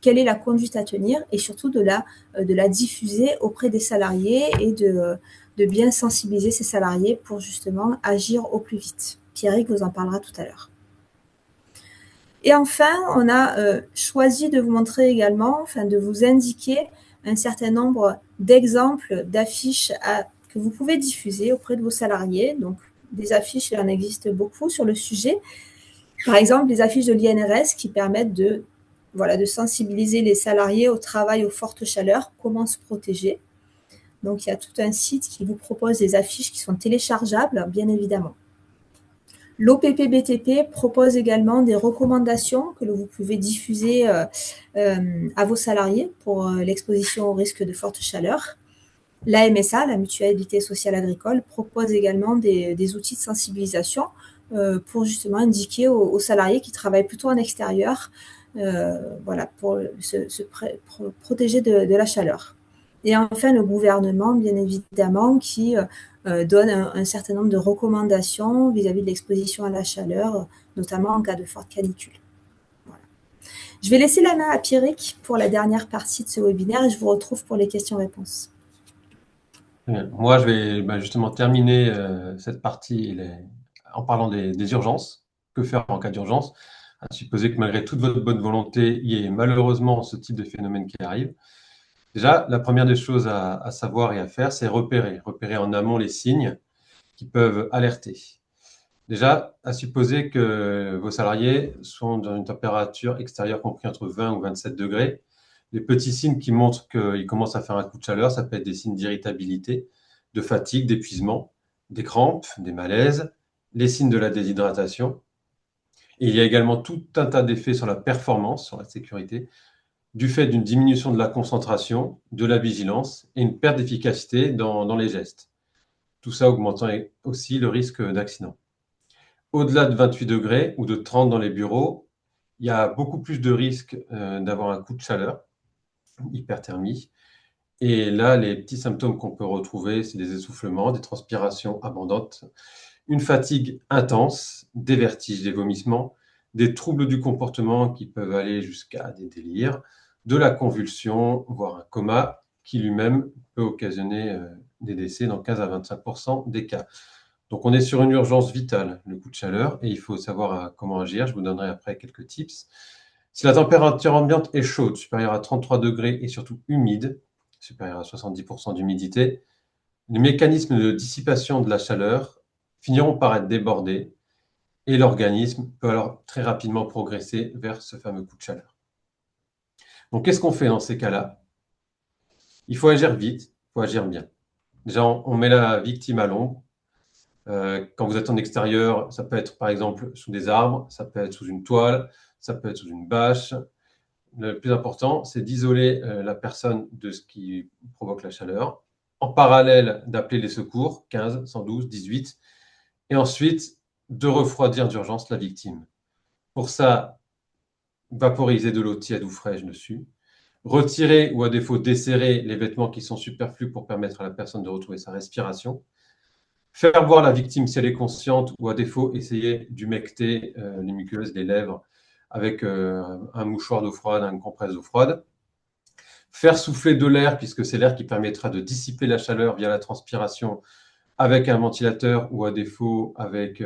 Quelle est la conduite à tenir et surtout de la diffuser auprès des salariés et de bien sensibiliser ces salariés pour justement agir au plus vite. Pierrick vous en parlera tout à l'heure. Et enfin, on a choisi de vous montrer également, de vous indiquer un certain nombre d'exemples d'affiches que vous pouvez diffuser auprès de vos salariés. Donc, des affiches, il en existe beaucoup sur le sujet. Par exemple, des affiches de l'INRS qui permettent de sensibiliser les salariés au travail aux fortes chaleurs, comment se protéger. Donc, il y a tout un site qui vous propose des affiches qui sont téléchargeables, bien évidemment. L'OPP-BTP propose également des recommandations que vous pouvez diffuser à vos salariés pour l'exposition au risque de forte chaleur. La MSA, la Mutualité Sociale Agricole, propose également des outils de sensibilisation pour justement indiquer aux salariés qui travaillent plutôt en extérieur, pour se protéger de la chaleur. Et enfin, le gouvernement, bien évidemment, qui donne un certain nombre de recommandations vis-à-vis de l'exposition à la chaleur, notamment en cas de forte canicule. Voilà. Je vais laisser la main à Pierrick pour la dernière partie de ce webinaire et je vous retrouve pour les questions-réponses. Moi, je vais justement terminer cette partie en parlant des urgences. Que faire en cas d'urgence? À supposer que malgré toute votre bonne volonté, il y ait malheureusement ce type de phénomène qui arrive. Déjà, la première des choses à savoir et à faire, c'est repérer en amont les signes qui peuvent alerter. Déjà, à supposer que vos salariés sont dans une température extérieure compris entre 20 ou 27 degrés. Les petits signes qui montrent qu'ils commencent à faire un coup de chaleur, ça peut être des signes d'irritabilité, de fatigue, d'épuisement, des crampes, des malaises, les signes de la déshydratation. Et il y a également tout un tas d'effets sur la performance, sur la sécurité, du fait d'une diminution de la concentration, de la vigilance et une perte d'efficacité dans les gestes. Tout ça augmentant aussi le risque d'accident. Au-delà de 28 degrés ou de 30 dans les bureaux, il y a beaucoup plus de risques d'avoir un coup de chaleur, hyperthermie. Et là, les petits symptômes qu'on peut retrouver, c'est des essoufflements, des transpirations abondantes, une fatigue intense, des vertiges, des vomissements, des troubles du comportement qui peuvent aller jusqu'à des délires, de la convulsion, voire un coma, qui lui-même peut occasionner des décès dans 15 à 25% des cas. Donc on est sur une urgence vitale, le coup de chaleur, et il faut savoir comment agir. Je vous donnerai après quelques tips. Si la température ambiante est chaude, supérieure à 33 degrés et surtout humide, supérieure à 70% d'humidité, les mécanismes de dissipation de la chaleur finiront par être débordés et l'organisme peut alors très rapidement progresser vers ce fameux coup de chaleur. Donc qu'est-ce qu'on fait dans ces cas-là? Il faut agir vite, il faut agir bien. Déjà, on met la victime à l'ombre. Quand vous êtes en extérieur, ça peut être par exemple sous des arbres, ça peut être sous une toile, ça peut être sous une bâche. Le plus important, c'est d'isoler la personne de ce qui provoque la chaleur. En parallèle, d'appeler les secours, 15, 112, 18, et ensuite de refroidir d'urgence la victime. Pour ça, vaporiser de l'eau tiède ou fraîche dessus, retirer ou à défaut desserrer les vêtements qui sont superflus pour permettre à la personne de retrouver sa respiration, faire voir la victime si elle est consciente ou à défaut essayer d'humecter les muqueuses, les lèvres avec un mouchoir d'eau froide, une compresse d'eau froide. Faire souffler de l'air, puisque c'est l'air qui permettra de dissiper la chaleur via la transpiration avec un ventilateur ou à défaut avec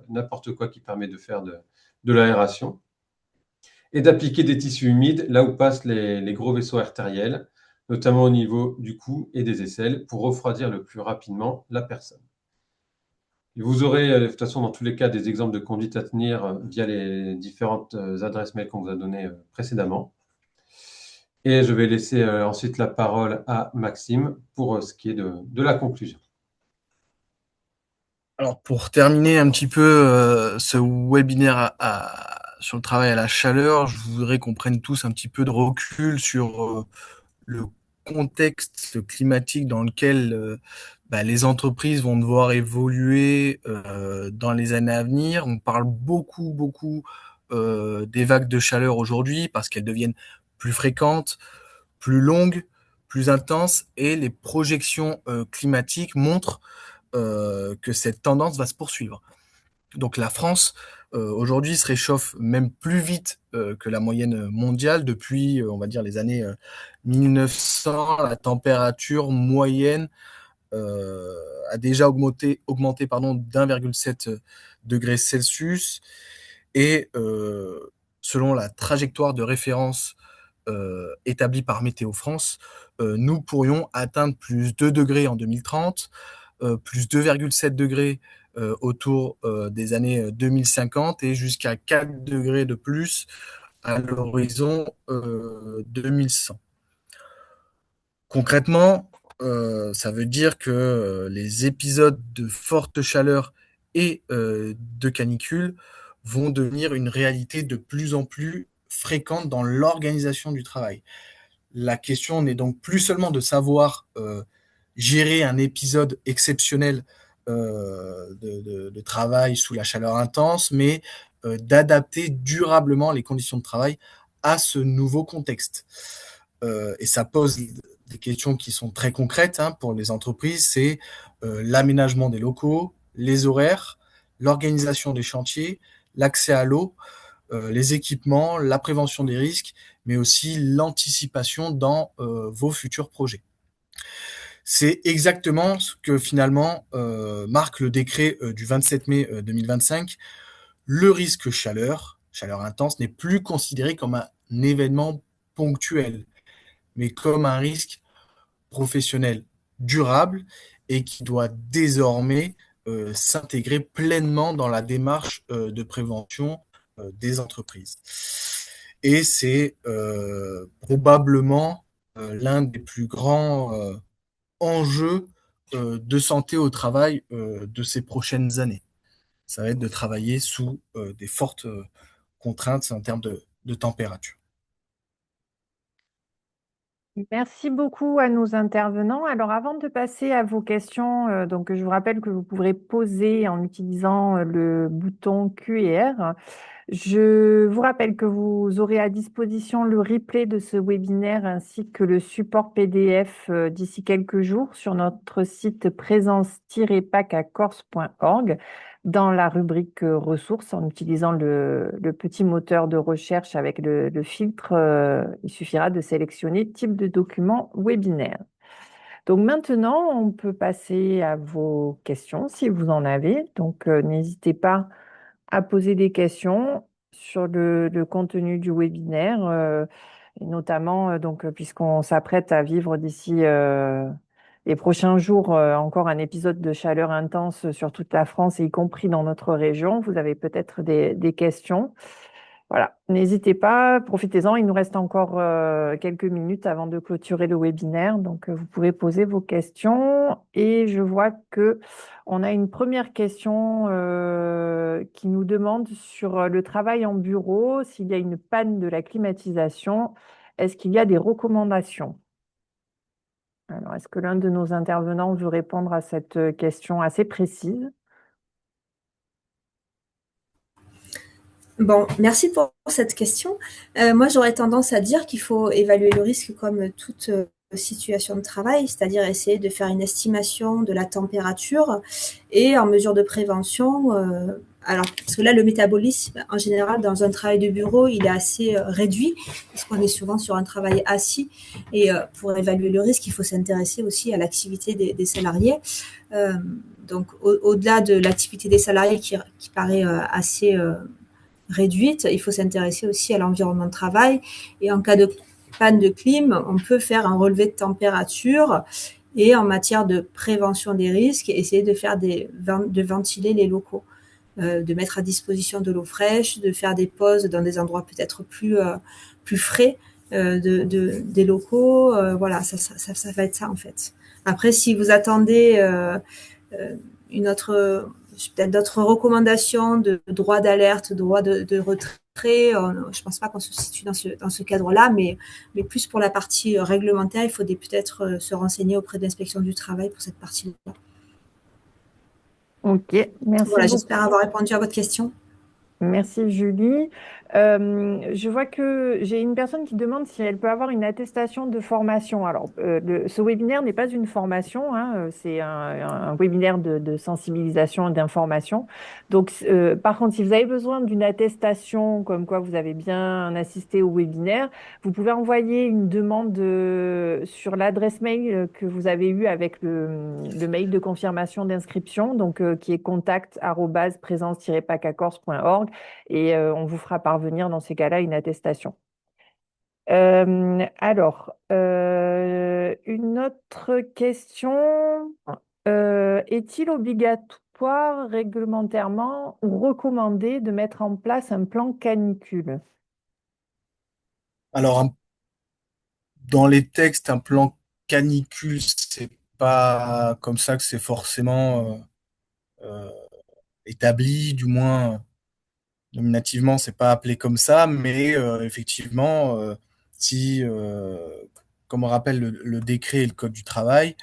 n'importe quoi qui permet de faire de l'aération. Et d'appliquer des tissus humides là où passent les gros vaisseaux artériels, notamment au niveau du cou et des aisselles, pour refroidir le plus rapidement la personne. Et vous aurez de toute façon dans tous les cas des exemples de conduite à tenir via les différentes adresses mail qu'on vous a données précédemment. Et je vais laisser ensuite la parole à Maxime pour ce qui est de la conclusion. Alors, pour terminer un petit peu ce webinaire sur le travail à la chaleur, je voudrais qu'on prenne tous un petit peu de recul sur le contexte climatique dans lequel les entreprises vont devoir évoluer dans les années à venir. On parle beaucoup des vagues de chaleur aujourd'hui parce qu'elles deviennent plus fréquentes, plus longues, plus intenses, et les projections climatiques montrent que cette tendance va se poursuivre. Donc la France, aujourd'hui, se réchauffe même plus vite que la moyenne mondiale. Depuis, on va dire, les années 1900, la température moyenne a déjà augmenté d'1,7 degré Celsius. Et selon la trajectoire de référence établie par Météo France, nous pourrions atteindre plus 2 degrés en 2030, plus 2,7 degrés autour des années 2050 et jusqu'à 4 degrés de plus à l'horizon 2100. Concrètement, ça veut dire que les épisodes de forte chaleur et de canicule vont devenir une réalité de plus en plus fréquente dans l'organisation du travail. La question n'est donc plus seulement de savoir gérer un épisode exceptionnel de travail sous la chaleur intense, mais d'adapter durablement les conditions de travail à ce nouveau contexte. Et ça pose des questions qui sont très concrètes pour les entreprises, c'est l'aménagement des locaux, les horaires, l'organisation des chantiers, l'accès à l'eau, les équipements, la prévention des risques, mais aussi l'anticipation dans vos futurs projets. C'est exactement ce que finalement marque le décret du 27 mai 2025. Le risque chaleur intense, n'est plus considéré comme un événement ponctuel, mais comme un risque professionnel durable et qui doit désormais s'intégrer pleinement dans la démarche de prévention des entreprises. Et c'est probablement l'un des plus grands enjeux de santé au travail de ces prochaines années. Ça va être de travailler sous des fortes contraintes en termes de température. Merci beaucoup à nos intervenants. Alors, avant de passer à vos questions, donc je vous rappelle que vous pourrez poser en utilisant le bouton Q&R. Je vous rappelle que vous aurez à disposition le replay de ce webinaire ainsi que le support PDF d'ici quelques jours sur notre site présence-pacacorse.org dans la rubrique ressources en utilisant le petit moteur de recherche avec le filtre. Il suffira de sélectionner type de document webinaire. Donc maintenant, on peut passer à vos questions si vous en avez. Donc n'hésitez pas à poser des questions sur le contenu du webinaire, et notamment puisqu'on s'apprête à vivre d'ici les prochains jours encore un épisode de chaleur intense sur toute la France et y compris dans notre région. Vous avez peut-être des questions. Voilà, n'hésitez pas, profitez-en. Il nous reste encore quelques minutes avant de clôturer le webinaire, donc vous pouvez poser vos questions. Et je vois que on a une première question qui nous demande sur le travail en bureau, s'il y a une panne de la climatisation, est-ce qu'il y a des recommandations? Alors, est-ce que l'un de nos intervenants veut répondre à cette question assez précise? Bon, merci pour cette question. Moi, j'aurais tendance à dire qu'il faut évaluer le risque comme toute situation de travail, c'est-à-dire essayer de faire une estimation de la température et en mesure de prévention. Alors, parce que là, le métabolisme, en général, dans un travail de bureau, il est assez réduit, parce qu'on est souvent sur un travail assis. Et pour évaluer le risque, il faut s'intéresser aussi à l'activité des salariés. Donc, au-delà de l'activité des salariés qui paraît assez réduite, il faut s'intéresser aussi à l'environnement de travail. Et en cas de panne de clim, on peut faire un relevé de température et en matière de prévention des risques, essayer de ventiler les locaux, de mettre à disposition de l'eau fraîche, de faire des pauses dans des endroits peut-être plus frais des locaux. Voilà, ça va être ça en fait. Après, si vous attendez une autre peut-être d'autres recommandations de droit d'alerte, droit de retrait. Je ne pense pas qu'on se situe dans ce cadre-là, mais plus pour la partie réglementaire, il faut peut-être se renseigner auprès de l'inspection du travail pour cette partie-là. Ok, merci Voilà, beaucoup. j'espère avoir répondu à votre question. Merci Julie. Je vois que j'ai une personne qui demande si elle peut avoir une attestation de formation. Alors, ce webinaire n'est pas une formation, hein, c'est un webinaire de sensibilisation et d'information. Donc, par contre, si vous avez besoin d'une attestation comme quoi vous avez bien assisté au webinaire, vous pouvez envoyer une demande sur l'adresse mail que vous avez eue avec le mail de confirmation d'inscription, donc qui est contact@présence-pacacorse.org et on vous fera parvenir dans ces cas-là une attestation. Une autre question. Est-il obligatoire réglementairement ou recommandé de mettre en place un plan canicule? Alors, dans les textes, un plan canicule, c'est pas comme ça que c'est forcément euh, établi, du moins nominativement, c'est pas appelé comme ça, mais effectivement, si, comme on rappelle le décret et le code du travail,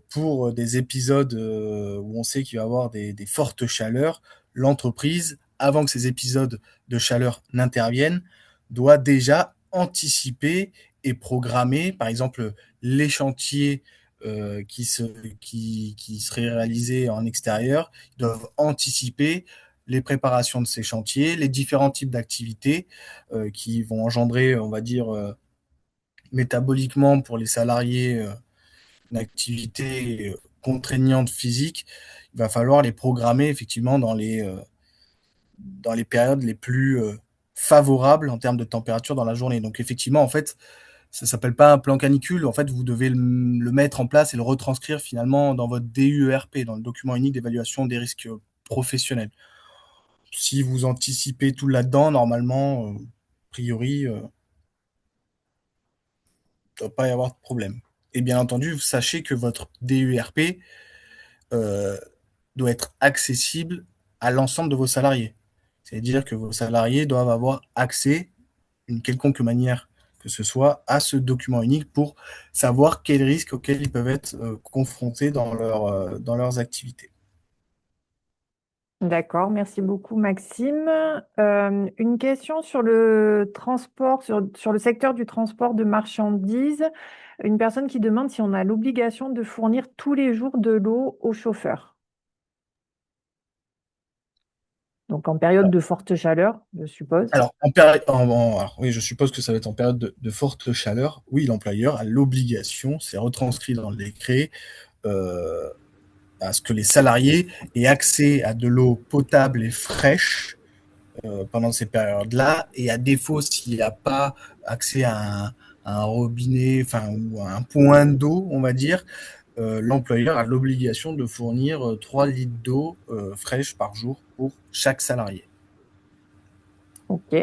pour des épisodes où on sait qu'il va y avoir des fortes chaleurs, l'entreprise, avant que ces épisodes de chaleur n'interviennent, doit déjà anticiper et programmer, par exemple, les chantiers qui seraient réalisés en extérieur, ils doivent anticiper les préparations de ces chantiers, les différents types d'activités qui vont engendrer, on va dire, métaboliquement pour les salariés, une activité contraignante physique. Il va falloir les programmer effectivement dans les périodes les plus favorables en termes de température dans la journée. Donc effectivement, en fait, ça s'appelle pas un plan canicule. En fait, vous devez le mettre en place et le retranscrire finalement dans votre DUERP, dans le document unique d'évaluation des risques professionnels. Si vous anticipez tout là-dedans, normalement, a priori, il ne doit pas y avoir de problème. Et bien entendu, sachez que votre DURP euh, doit être accessible à l'ensemble de vos salariés. C'est-à-dire que vos salariés doivent avoir accès, d'une quelconque manière que ce soit, à ce document unique pour savoir quels risques auxquels ils peuvent être confrontés dans leurs activités. D'accord, merci beaucoup Maxime. Une question sur le transport, sur le secteur du transport de marchandises. Une personne qui demande si on a l'obligation de fournir tous les jours de l'eau aux chauffeurs. Donc en période de forte chaleur, je suppose. Alors, alors, oui, je suppose que ça va être en période de forte chaleur. Oui, l'employeur a l'obligation, c'est retranscrit dans le décret, euh, à ce que les salariés aient accès à de l'eau potable et fraîche pendant ces périodes-là. Et à défaut, s'il n'y a pas accès à un robinet, enfin, ou à un point d'eau, on va dire, l'employeur a l'obligation de fournir 3 litres d'eau fraîche par jour pour chaque salarié. Ok,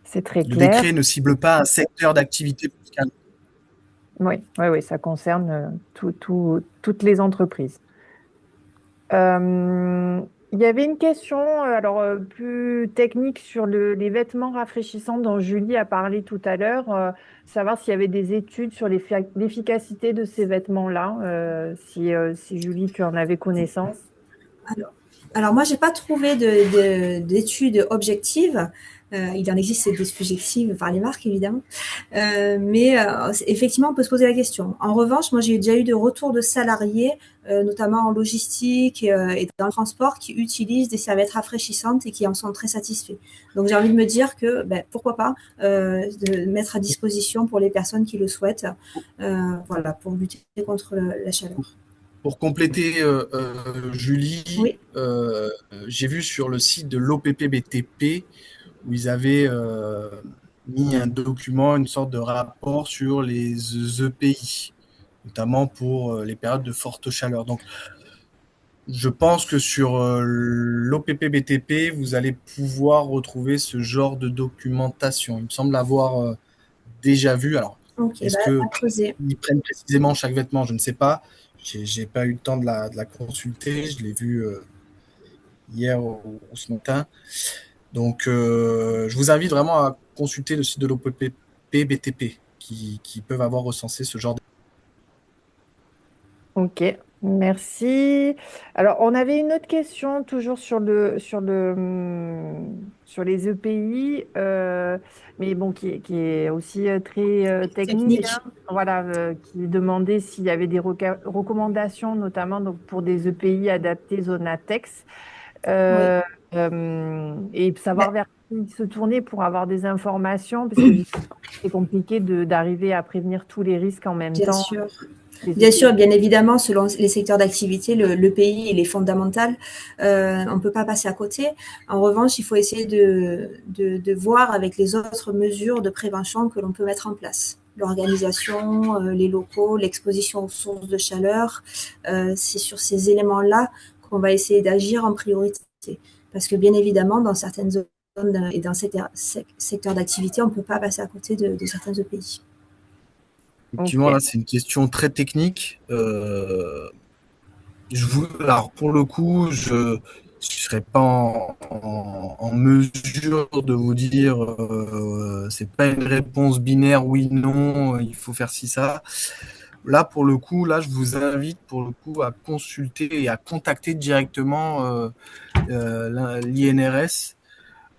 c'est très Le clair. décret ne cible pas un secteur d'activité plus qu'un. Oui, oui, oui, ça concerne toutes les entreprises. Il y avait une question, plus technique sur les vêtements rafraîchissants dont Julie a parlé tout à l'heure, savoir s'il y avait des études sur l'efficacité de ces vêtements-là, si Julie, tu en avais connaissance. Alors, alors moi, j'ai pas trouvé d'études objectives. Il en existe des subjectives par les marques, évidemment. Effectivement, on peut se poser la question. En revanche, moi, j'ai déjà eu de retours de salariés, notamment en logistique et dans le transport, qui utilisent des serviettes rafraîchissantes et qui en sont très satisfaits. Donc, j'ai envie de me dire que pourquoi pas de mettre à disposition pour les personnes qui le souhaitent, voilà, pour lutter contre la chaleur. Pour compléter, Julie, Oui. j'ai vu sur le site de l'OPPBTP où ils avaient mis un document, une sorte de rapport sur les EPI, notamment pour les périodes de forte chaleur. Donc, je pense que sur l'OPPBTP, vous allez pouvoir retrouver ce genre de documentation. Il me semble l'avoir déjà vu. Alors, Ok, est-ce à que creuser. ils prennent précisément chaque vêtement? Je ne sais pas. J'ai pas eu le temps de la consulter. Je l'ai vu hier ou ce matin. Donc, je vous invite vraiment à consulter le site de l'OPPBTP qui peuvent avoir recensé ce genre de... Ok, merci. Alors, on avait une autre question toujours sur les EPI, mais bon, qui est aussi très technique, Technique. hein. Voilà, qui demandait s'il y avait des recommandations, notamment donc, pour des EPI adaptés Zonatex, Oui. euh, et Ben, savoir vers qui se tourner pour avoir des informations, parce que c'est compliqué d'arriver à prévenir tous les risques en même bien temps. sûr. Les Bien sûr, EPI. bien évidemment, selon les secteurs d'activité, le pays, il est fondamental. On ne peut pas passer à côté. En revanche, il faut essayer de voir avec les autres mesures de prévention que l'on peut mettre en place. L'organisation, les locaux, l'exposition aux sources de chaleur. C'est sur ces éléments-là qu'on va essayer d'agir en priorité. Parce que bien évidemment, dans certaines zones et dans certains secteurs d'activité, on ne peut pas passer à côté de certains pays. Effectivement, Ok. là, c'est une question très technique. Alors, pour le coup, je ne serais pas en mesure de vous dire, c'est pas une réponse binaire, oui, non, il faut faire ci, ça. Là, pour le coup, là, je vous invite pour le coup à consulter et à contacter directement l'INRS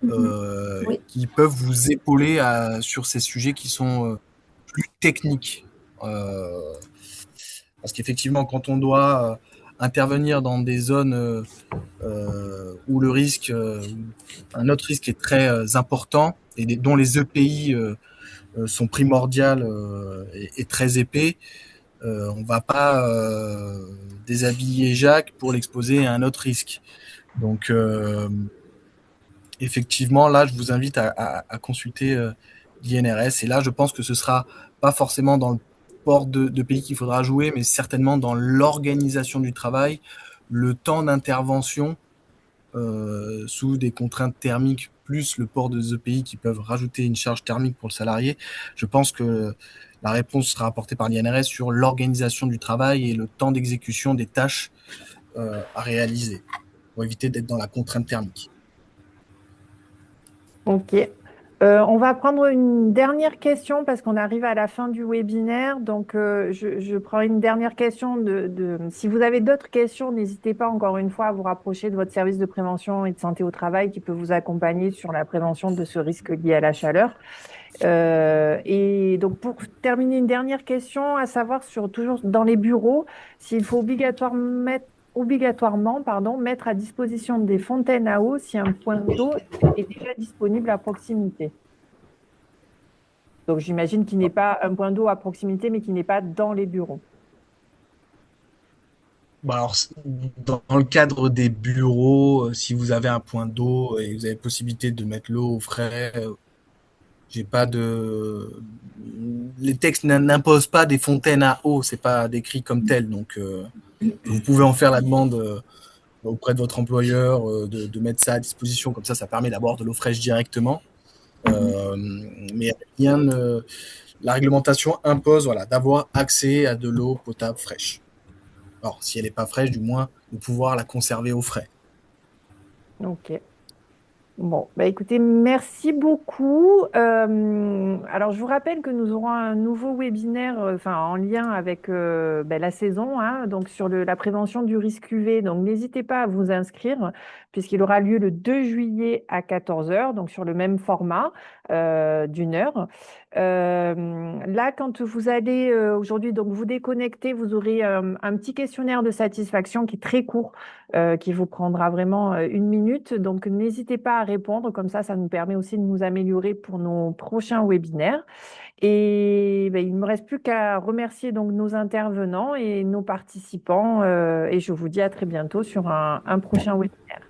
Oui, qui peuvent vous épauler sur ces sujets qui sont plus techniques. Parce qu'effectivement, quand on doit intervenir dans des zones où le risque, un autre risque est très important et dont les EPI sont primordiales et très épais, on ne va pas déshabiller Jacques pour l'exposer à un autre risque. Donc, effectivement, là, je vous invite à consulter l'INRS. Et là, je pense que ce sera pas forcément dans le port de pays qu'il faudra jouer, mais certainement dans l'organisation du travail, le temps d'intervention sous des contraintes thermiques, plus le port de EPI qui peuvent rajouter une charge thermique pour le salarié. Je pense que la réponse sera apportée par l'INRS sur l'organisation du travail et le temps d'exécution des tâches à réaliser pour éviter d'être dans la contrainte thermique. Ok. On va prendre une dernière question parce qu'on arrive à la fin du webinaire. Donc, je prends une dernière question si vous avez d'autres questions, n'hésitez pas encore une fois à vous rapprocher de votre service de prévention et de santé au travail qui peut vous accompagner sur la prévention de ce risque lié à la chaleur. Et donc, pour terminer, une dernière question, à savoir toujours dans les bureaux, s'il faut obligatoirement, mettre à disposition des fontaines à eau si un point d'eau est déjà disponible à proximité. Donc, j'imagine qu'il n'est pas un point d'eau à proximité, mais qui n'est pas dans les bureaux. Bah alors, dans le cadre des bureaux, si vous avez un point d'eau et vous avez possibilité de mettre l'eau au frais, j'ai pas de. Les textes n'imposent pas des fontaines à eau, c'est pas décrit comme tel, donc vous pouvez en faire la demande auprès de votre employeur de mettre ça à disposition, comme ça permet d'avoir de l'eau fraîche directement. Mais rien la réglementation impose d'avoir accès à de l'eau potable fraîche. Alors, si elle n'est pas fraîche, du moins, de pouvoir la conserver au frais. Ok. Bon, bah écoutez, merci beaucoup. Alors, je vous rappelle que nous aurons un nouveau webinaire, en lien avec la saison, hein, donc sur la prévention du risque UV. Donc, n'hésitez pas à vous inscrire, puisqu'il aura lieu le 2 juillet à 14 heures, donc sur le même format d'une heure. Là, quand vous allez aujourd'hui donc vous déconnecter, vous aurez un petit questionnaire de satisfaction qui est très court, qui vous prendra vraiment 1 minute. Donc, n'hésitez pas à répondre. Comme ça nous permet aussi de nous améliorer pour nos prochains webinaires. Et il ne me reste plus qu'à remercier donc nos intervenants et nos participants. Et je vous dis à très bientôt sur un prochain webinaire.